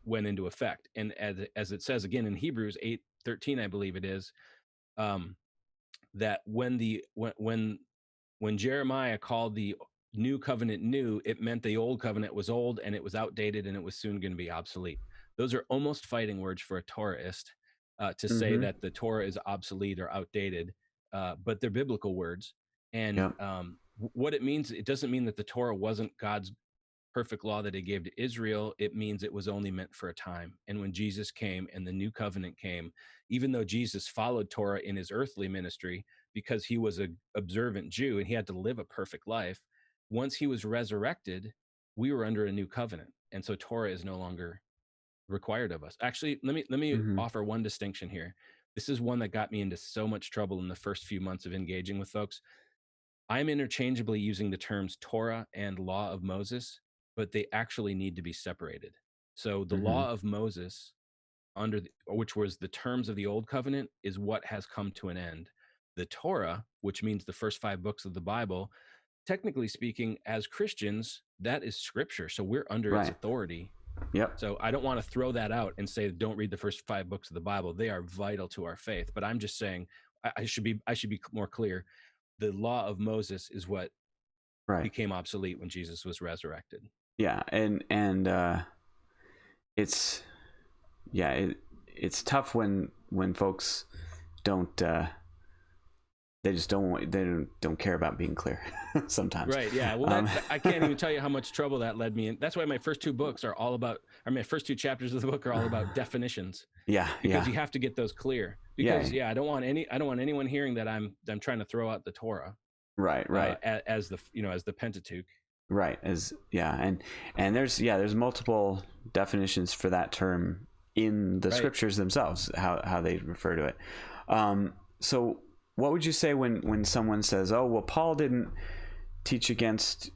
went into effect. And as it says again in Hebrews 8:13, I believe it is, that when Jeremiah called the new covenant new, it meant the old covenant was old and it was outdated and it was soon going to be obsolete. Those are almost fighting words for a Torahist to say that the Torah is obsolete or outdated, but they're biblical words. And what it means, it doesn't mean that the Torah wasn't God's perfect law that he gave to Israel. It means it was only meant for a time. And when Jesus came and the new covenant came, even though Jesus followed Torah in his earthly ministry because he was an observant Jew and he had to live a perfect life, once he was resurrected, we were under a new covenant. And so Torah is no longer required of us. Actually, let me offer one distinction here. This is one that got me into so much trouble in the first few months of engaging with folks. I'm interchangeably using the terms Torah and law of Moses, but they actually need to be separated. So the law of Moses, which was the terms of the old covenant, is what has come to an end. The Torah, which means the first 5 books of the Bible, technically speaking, as Christians, that is scripture. So we're under its authority. So I don't want to throw that out and say, don't read the first 5 books of the Bible. They are vital to our faith. But I'm just saying, I should be more clear. The law of Moses is what became obsolete when Jesus was resurrected. Yeah. And it's tough when folks don't, they just don't care about being clear sometimes. Right. Yeah. Well, I can't even tell you how much trouble that led me in. That's why my first 2 books are all about, my first 2 chapters of the book are all about definitions. Yeah. Because you have to get those clear. because I don't want anyone hearing that I'm trying to throw out the Torah, right, as the as the Pentateuch. Right. And there's multiple definitions for that term in the scriptures themselves, how they refer to it. So what would you say when someone says, oh, well, Paul didn't teach against,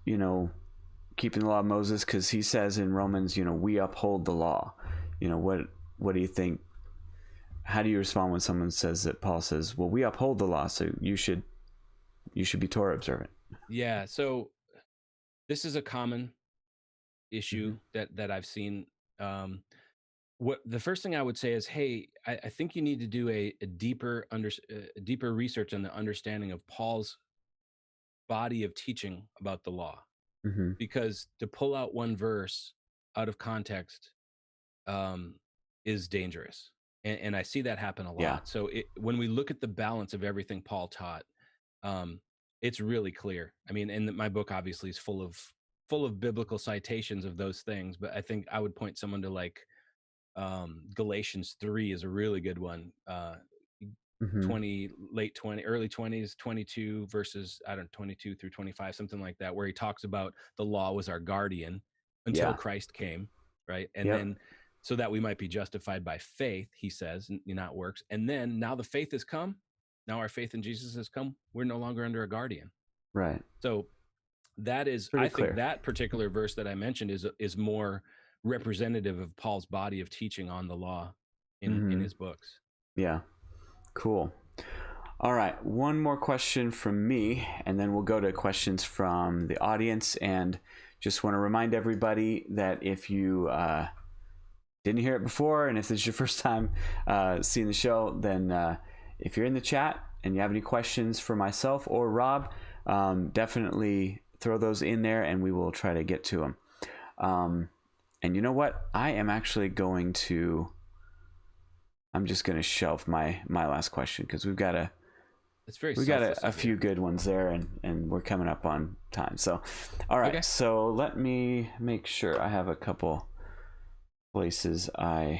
keeping the law of Moses because he says in Romans, we uphold the law. What do you think? How do you respond when someone says that Paul says, well, we uphold the law, so you should be Torah observant? Yeah. So this is a common issue that I've seen. What the first thing I would say is, hey, I think you need to do a deeper research on the understanding of Paul's body of teaching about the law, because to pull out one verse out of context is dangerous, and I see that happen a lot. Yeah. So when we look at the balance of everything Paul taught, it's really clear. I mean, and my book obviously is full of biblical citations of those things, but I think I would point someone to like Galatians 3 is a really good one. 20, late 20, early 20s, 22 verses, 22 through 25, something like that, where he talks about the law was our guardian until Christ came, right? And then so that we might be justified by faith, he says, not works. And then now the faith has come. Now our faith in Jesus has come. We're no longer under a guardian. Right. So that is, I think that particular verse that I mentioned is more representative of Paul's body of teaching on the law in his books. Yeah. Cool. All right. One more question from me, and then we'll go to questions from the audience. And just want to remind everybody that if you didn't hear it before, and if this is your first time seeing the show, then if you're in the chat and you have any questions for myself or Rob, definitely throw those in there and we will try to get to them. And you know what? I am actually I'm just going to shelf my last question because we've got a few good ones there, and we're coming up on time. So, all right. Okay. So let me make sure I have a couple places. Let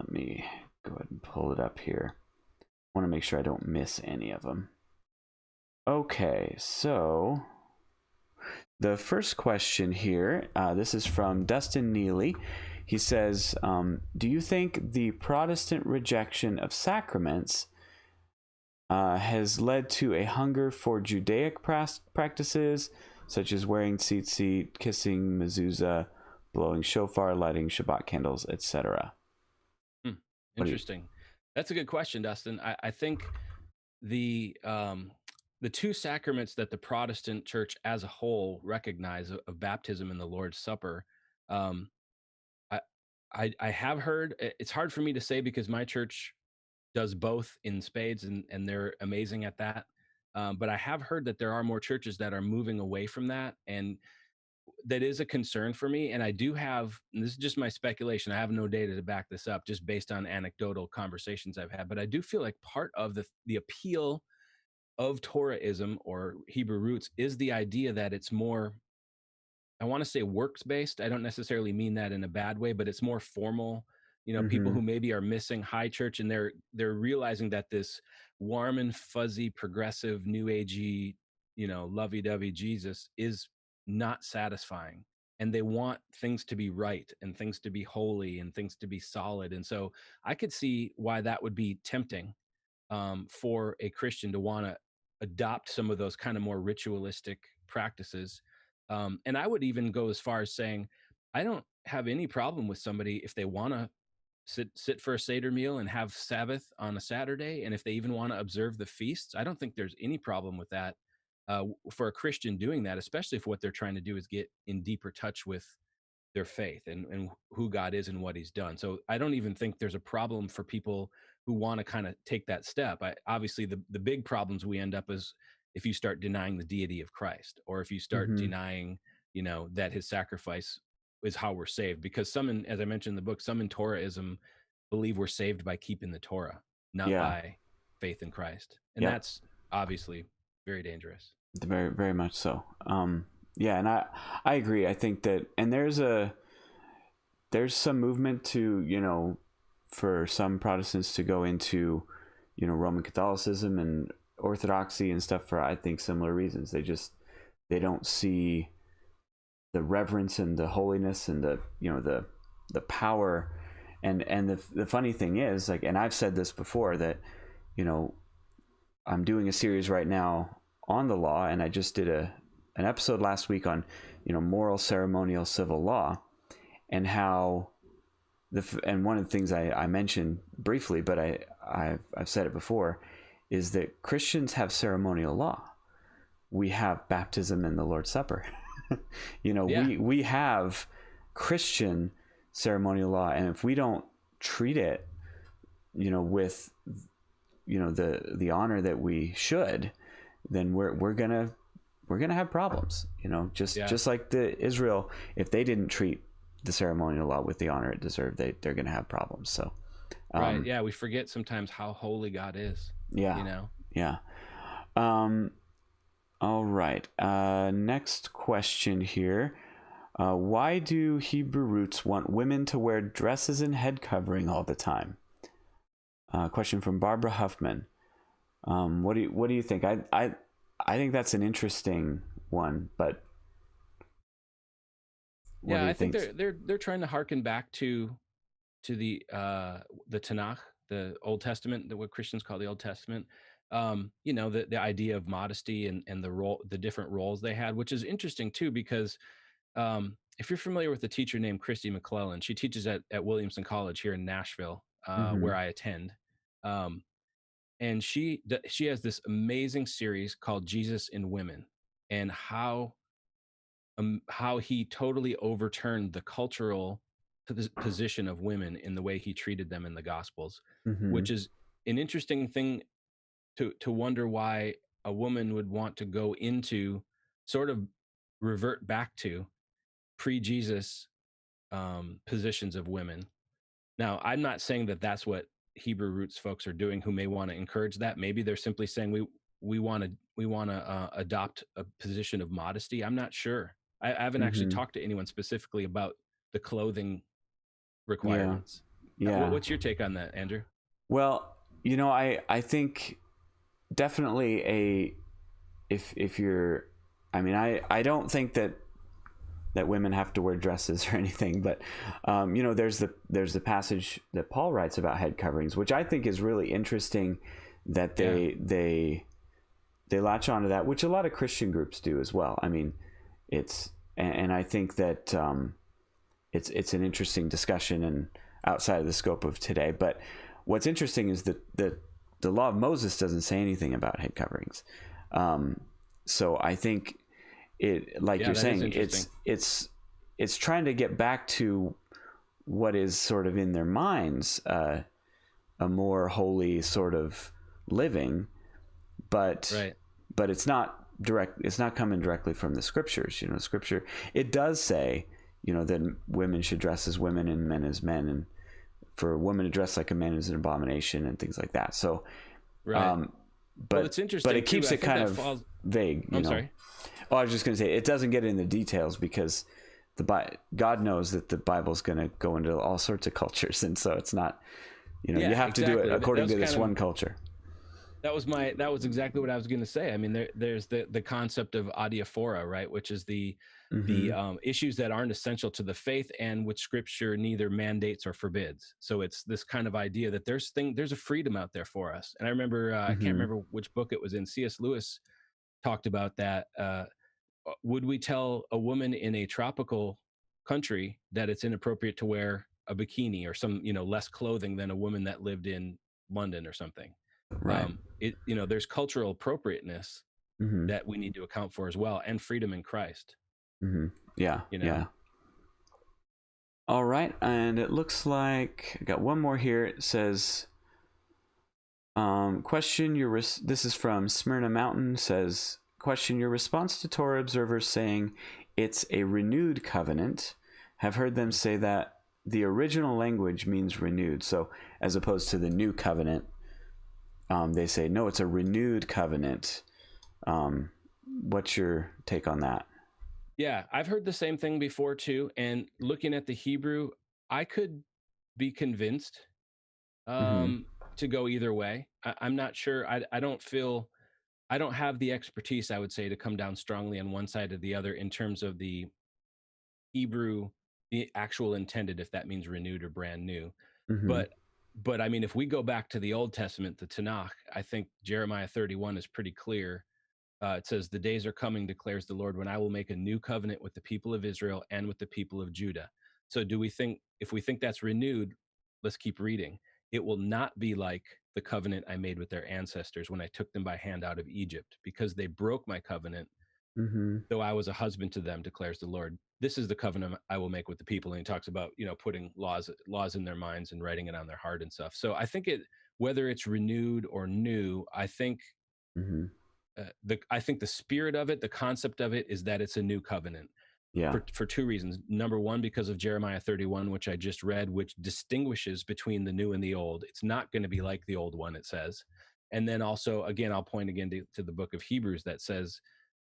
me go ahead and pull it up here. I want to make sure I don't miss any of them. Okay. So the first question here, this is from Dustin Neely. He says, do you think the Protestant rejection of sacraments has led to a hunger for Judaic practices, such as wearing tzitzit, kissing mezuzah, blowing shofar, lighting Shabbat candles, etc.? Interesting. That's a good question, Dustin. I think the two sacraments that the Protestant church as a whole recognize of baptism and the Lord's Supper, I have heard, it's hard for me to say because my church does both in spades and they're amazing at that. But I have heard that there are more churches that are moving away from that. And that is a concern for me. And I do have, and this is just my speculation, I have no data to back this up just based on anecdotal conversations I've had, but I do feel like part of the appeal of Torah-ism or Hebrew roots is the idea that it's more, I want to say works based. I don't necessarily mean that in a bad way, but it's more formal. People who maybe are missing high church and they're realizing that this warm and fuzzy, progressive, new agey, lovey-dovey Jesus is not satisfying, and they want things to be right and things to be holy and things to be solid. And so I could see why that would be tempting for a Christian to want to adopt some of those kind of more ritualistic practices. And I would even go as far as saying, I don't have any problem with somebody if they want to sit for a Seder meal and have Sabbath on a Saturday. And if they even want to observe the feasts, I don't think there's any problem with that for a Christian doing that, especially if what they're trying to do is get in deeper touch with their faith and who God is and what he's done. So I don't even think there's a problem for people who want to kind of take that step. Obviously the big problems we end up is if you start denying the deity of Christ, or if you start denying, that his sacrifice is how we're saved. Because as I mentioned in the book, some in Torah-ism believe we're saved by keeping the Torah, not by faith in Christ. And that's obviously very dangerous. Very, very much so. And I agree. I think that, and there's some movement to, for some Protestants to go into, Roman Catholicism and Orthodoxy and stuff for, I think, similar reasons. They don't see the reverence and the holiness and the power. And the funny thing is, like, and I've said this before, that, I'm doing a series right now on the law, and I just did an episode last week on, moral, ceremonial, civil law, and how and one of the things I mentioned briefly, but I've said it before, is that Christians have ceremonial law. We have baptism and the Lord's Supper. We have Christian ceremonial law, and if we don't treat it, with, the honor that we should, then we're gonna have problems. Just like the Israel, if they didn't treat the ceremonial law with the honor it deserved, they're gonna have problems. So right, yeah, we forget sometimes how holy God is. Yeah. All right. Next question here. Why do Hebrew roots want women to wear dresses and head covering all the time? Question from Barbara Huffman. What do you think? I think that's an interesting one, but I think they're trying to harken back to the Tanakh, the Old Testament, what Christians call the Old Testament. The idea of modesty and the different roles they had, which is interesting too, because if you're familiar with a teacher named Christy McClellan, she teaches at Williamson College here in Nashville, where I attend. And she has this amazing series called Jesus in Women, and how he totally overturned the cultural position of women in the way he treated them in the Gospels, which is an interesting thing to wonder why a woman would want to go into, sort of revert back to pre-Jesus positions of women. Now, I'm not saying that that's what Hebrew roots folks are doing who may want to encourage that. Maybe they're simply saying we want to adopt a position of modesty. I'm not sure. I haven't actually talked to anyone specifically about the clothing requirements. Yeah. What's your take on that, Andrew? Well, I think definitely if you're, I don't think that women have to wear dresses or anything, but there's the passage that Paul writes about head coverings, which I think is really interesting, that they latch onto that, which a lot of Christian groups do as well. And I think that it's an interesting discussion and outside of the scope of today. But what's interesting is that the law of Moses doesn't say anything about head coverings. So I think it, like you're saying, it's trying to get back to what is sort of in their minds, a more holy sort of living, but it's not direct. It's not coming directly from the scriptures. Scripture, it does say, that women should dress as women and men as men, and for a woman to dress like a man is an abomination and things like that. So, but it's interesting. But it keeps it kind of vague. I'm sorry. Oh, I was just going to say, it doesn't get into the details, because God knows that the Bible's going to go into all sorts of cultures, and so it's not, you have to do it according to this one culture. That was exactly what I was going to say. There's the concept of adiaphora, right, which is the issues that aren't essential to the faith and which Scripture neither mandates or forbids. So it's this kind of idea that there's a freedom out there for us. And I remember I can't remember which book it was in. C.S. Lewis talked about that. Would we tell a woman in a tropical country that it's inappropriate to wear a bikini or some less clothing than a woman that lived in London or something? Right. There's cultural appropriateness that we need to account for as well, and freedom in Christ. Yeah. All right, and it looks like I got one more here. It says, question your this is from Smyrna Mountain. Says, question your response to Torah observers saying it's a renewed covenant. Have heard them say that the original language means renewed, so as opposed to the new covenant. They say, no, it's a renewed covenant. What's your take on that? Yeah, I've heard the same thing before too. And looking at the Hebrew, I could be convinced to go either way. I'm not sure. I don't have the expertise, I would say, to come down strongly on one side or the other in terms of the Hebrew, the actual intended, if that means renewed or brand new. Mm-hmm. But I mean, if we go back to the Old Testament, the Tanakh, I think Jeremiah 31 is pretty clear. It says, "The days are coming, declares the Lord, when I will make a new covenant with the people of Israel and with the people of Judah." So if we think that's renewed, let's keep reading. "It will not be like the covenant I made with their ancestors when I took them by hand out of Egypt, because they broke my covenant, Mm-hmm. though I was a husband to them, declares the Lord. This is the covenant I will make with the people." And he talks about, putting laws in their minds and writing it on their heart and stuff. So I think whether it's renewed or new, I think Mm-hmm. I think the spirit of it, the concept of it, is that it's a new covenant. Yeah. For two reasons. Number one, because of Jeremiah 31, which I just read, which distinguishes between the new and the old. It's not going to be like the old one, it says. And then also, again, I'll point again to the book of Hebrews that says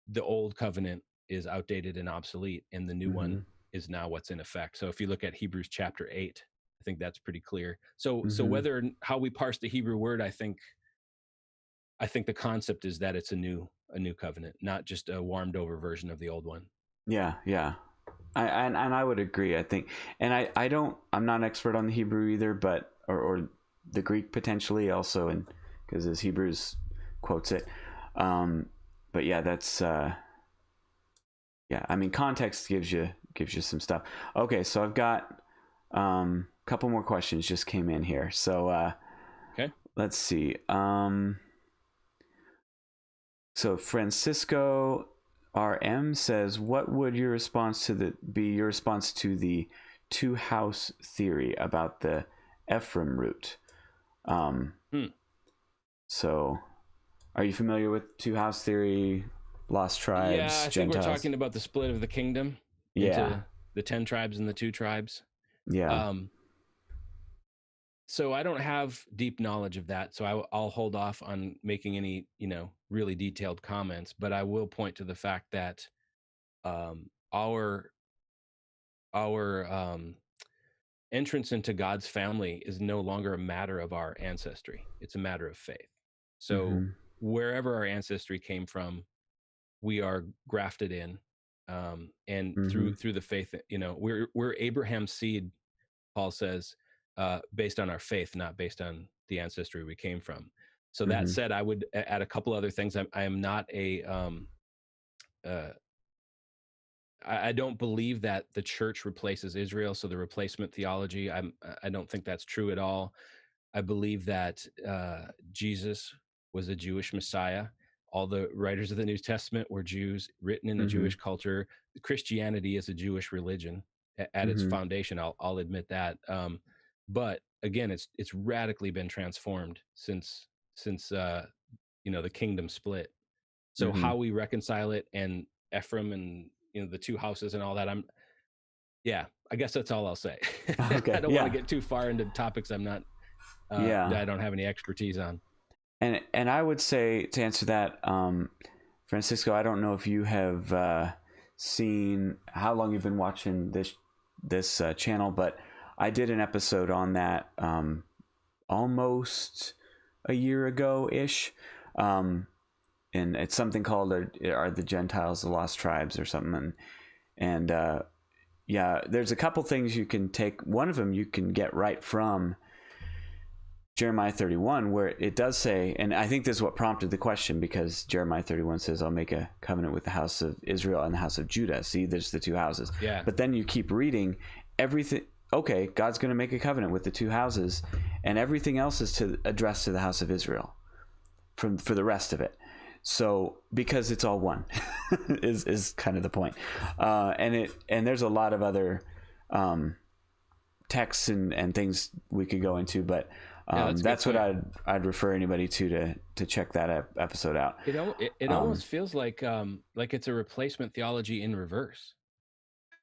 the old covenant is outdated and obsolete, and the new Mm-hmm. one is now what's in effect. So if you look at Hebrews chapter 8, I think that's pretty clear. So Mm-hmm. how we parse the Hebrew word, I think the concept is that it's a new covenant, not just a warmed over version of the old one. Yeah. Yeah. And I would agree. I think, and I'm not an expert on the Hebrew either, but or the Greek potentially also, and because as Hebrews quotes it, but yeah, that's yeah. I mean, context gives you some stuff. Okay, so I've got a couple more questions just came in here. So Okay, let's see. So Francisco RM says, "What would your response to the two house theory about the Ephraim root?" So, are you familiar with two house theory, lost tribes, yeah, I think Gentiles? we're talking about the split of the kingdom into the 10 tribes and the 2 tribes. Yeah. So I don't have deep knowledge of that, so I'll hold off on making any really detailed comments, but I will point to the fact that our entrance into God's family is no longer a matter of our ancestry. It's a matter of faith. So wherever our ancestry came from, we are grafted in, and through the faith. We're Abraham's seed, Paul says, based on our faith, not based on the ancestry we came from. So that said, I would add a couple other things. I am not I don't believe that the church replaces Israel. So the replacement theology, I don't think that's true at all. I believe that Jesus was a Jewish Messiah. All the writers of the New Testament were Jews, written in a Jewish culture. Christianity is a Jewish religion at its foundation. I'll admit that. But again, it's radically been transformed since the kingdom split. So how we reconcile it, and Ephraim and the 2 houses and all that, I guess that's all I'll say. Okay. I don't want to get too far into topics I'm not that I don't have any expertise on. And I would say, to answer that, Francisco, I don't know if you have seen how long you've been watching this channel, but I did an episode on that almost a year ago ish, and it's something called "Are the Gentiles the Lost Tribes" or something, and yeah, there's a couple things you can take. One of them you can get right from Jeremiah 31, where it does say, and I think this is what prompted the question, because Jeremiah 31 says, "I'll make a covenant with the house of Israel and the house of Judah." See, there's the 2 houses. Yeah. But then you keep reading everything. Okay, God's going to make a covenant with the 2 houses, and everything else is addressed to the house of Israel for the rest of it. So because it's all one is kind of the point. And there's a lot of other texts and things we could go into, but that's what I'd refer anybody to check that episode out. It almost feels like it's a replacement theology in reverse.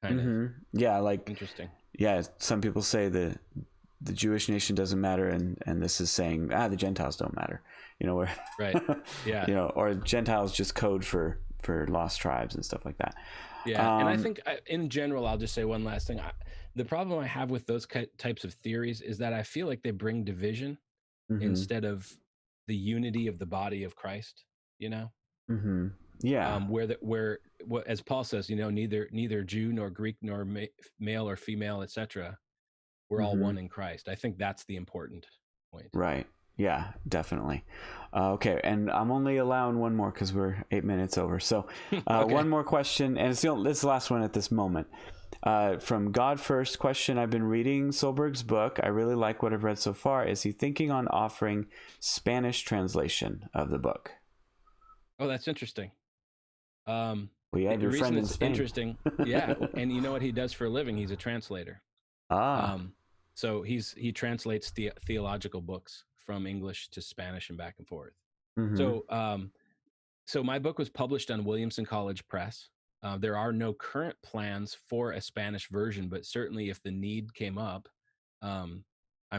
Kind of. Yeah, like interesting. Yeah, some people say the Jewish nation doesn't matter, and this is saying the Gentiles don't matter. Where right. Yeah. Or Gentiles just code for for lost tribes and stuff like that. Yeah, and I think in general, I'll just say one last thing. The problem I have with those types of theories is that I feel like they bring division instead of the unity of the body of Christ. You know. Yeah. Where as Paul says, you know, neither Jew nor Greek nor male or female, etc. We're all one in Christ. I think that's the important point. Right. Yeah, definitely. Okay, and I'm only allowing one more because we're 8 minutes over. So Okay. one more question, and it's the last one at this moment. From God First question, I've been reading Solberg's book. I really like what I've read so far. Is he thinking on offering Spanish translation of the book? Oh, that's interesting. Well, you had your friend in Spain. Interesting. Yeah, and you know what he does for a living? He's a translator. So he translates theological books from English to Spanish and back and forth. So my book was published on Williamson College Press. There are no current plans for a Spanish version, but certainly if the need came up, I'm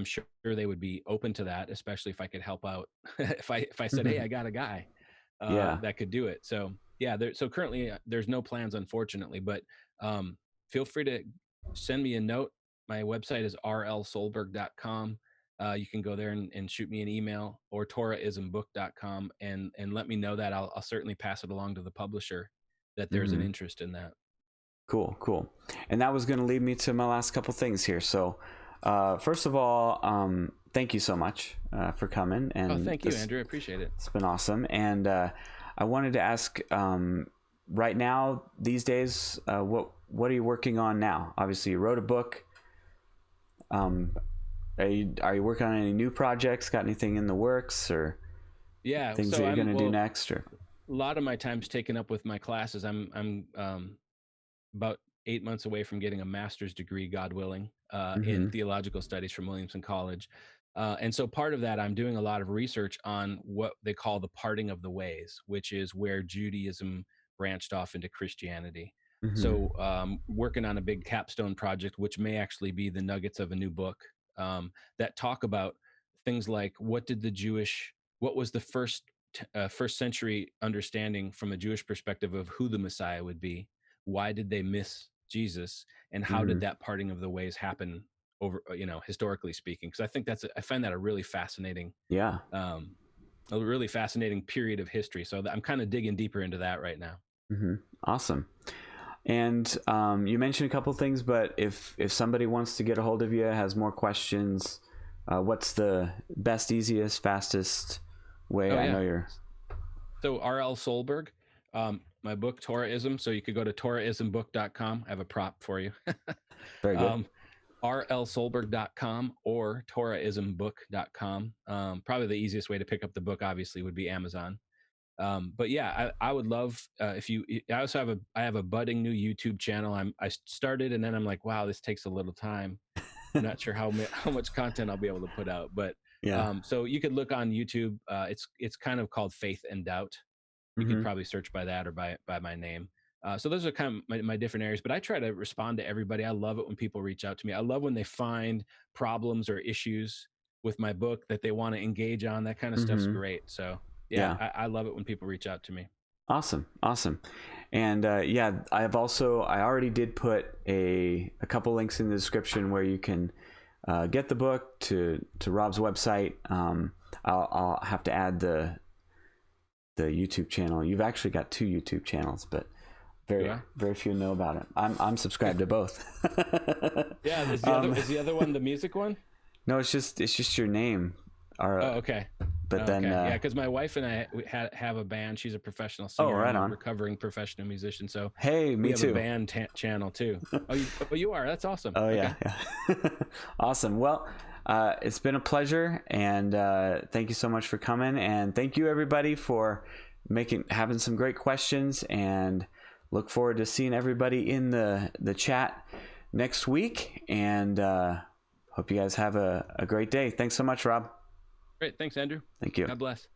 sure they would be open to that, especially if I could help out. if I said, hey, I got a guy that could do it. So yeah, so currently there's no plans, unfortunately, but feel free to send me a note. My website is rlsolberg.com. You can go there and shoot me an email, or Torahismbook.com, and let me know that. I'll certainly pass it along to the publisher that there's an interest in that. Cool. And that was going to lead me to my last couple things here. So first of all, thank you so much for coming. And thank you, Andrew. I appreciate it. It's been awesome. And I wanted to ask, right now, these days, what are you working on now? Obviously, you wrote a book. Are you working on any new projects? Got anything in the works, or things that you're going to do next? Or a lot of my time's taken up with my classes. I'm about 8 months away from getting a master's degree, God willing, in theological studies from Williamson College. And so part of that, I'm doing a lot of research on what they call the parting of the ways, which is where Judaism branched off into Christianity. So working on a big capstone project, which may actually be the nuggets of a new book, that talk about things like what was the first century understanding from a Jewish perspective of who the Messiah would be? Why did they miss Jesus? And how did that parting of the ways happen over, historically speaking? Because I think I find that a really fascinating, a really fascinating period of history. So I'm kind of digging deeper into that right now. Awesome. And you mentioned a couple things, but if somebody wants to get a hold of you, has more questions, what's the best, easiest, fastest way? I know you're... So R.L. Solberg, my book, Torah-ism. So you could go to Torahismbook.com. I have a prop for you. Very good. rlsolberg.com or Torahismbook.com. Probably the easiest way to pick up the book, obviously, would be Amazon. But yeah, I would love I also have a budding new YouTube channel. I started, and then I'm like, wow, this takes a little time. I'm not sure how much content I'll be able to put out, but so you could look on YouTube. It's kind of called Faith and Doubt. You could probably search by that or by my name. So those are kind of my different areas, but I try to respond to everybody. I love it when people reach out to me. I love when they find problems or issues with my book that they want to engage on. That kind of stuff's great. So yeah. I love it when people reach out to me. Awesome. And I already did put a couple links in the description where you can get the book to Rob's website. I'll have to add the YouTube channel. You've actually got 2 YouTube channels, but very few know about it. I'm subscribed to both. Yeah, is the other one the music one? No, it's just your name. Okay. But then because my wife and I have a band. She's a professional singer. Right on. Recovering professional musician. So hey, me too. We have a band channel too. You are. That's awesome. Oh yeah. Awesome. Well, it's been a pleasure, and thank you so much for coming, and thank you everybody for having some great questions, and look forward to seeing everybody in the chat next week, and hope you guys have a great day. Thanks so much, Rob. Great. Thanks, Andrew. Thank you. God bless.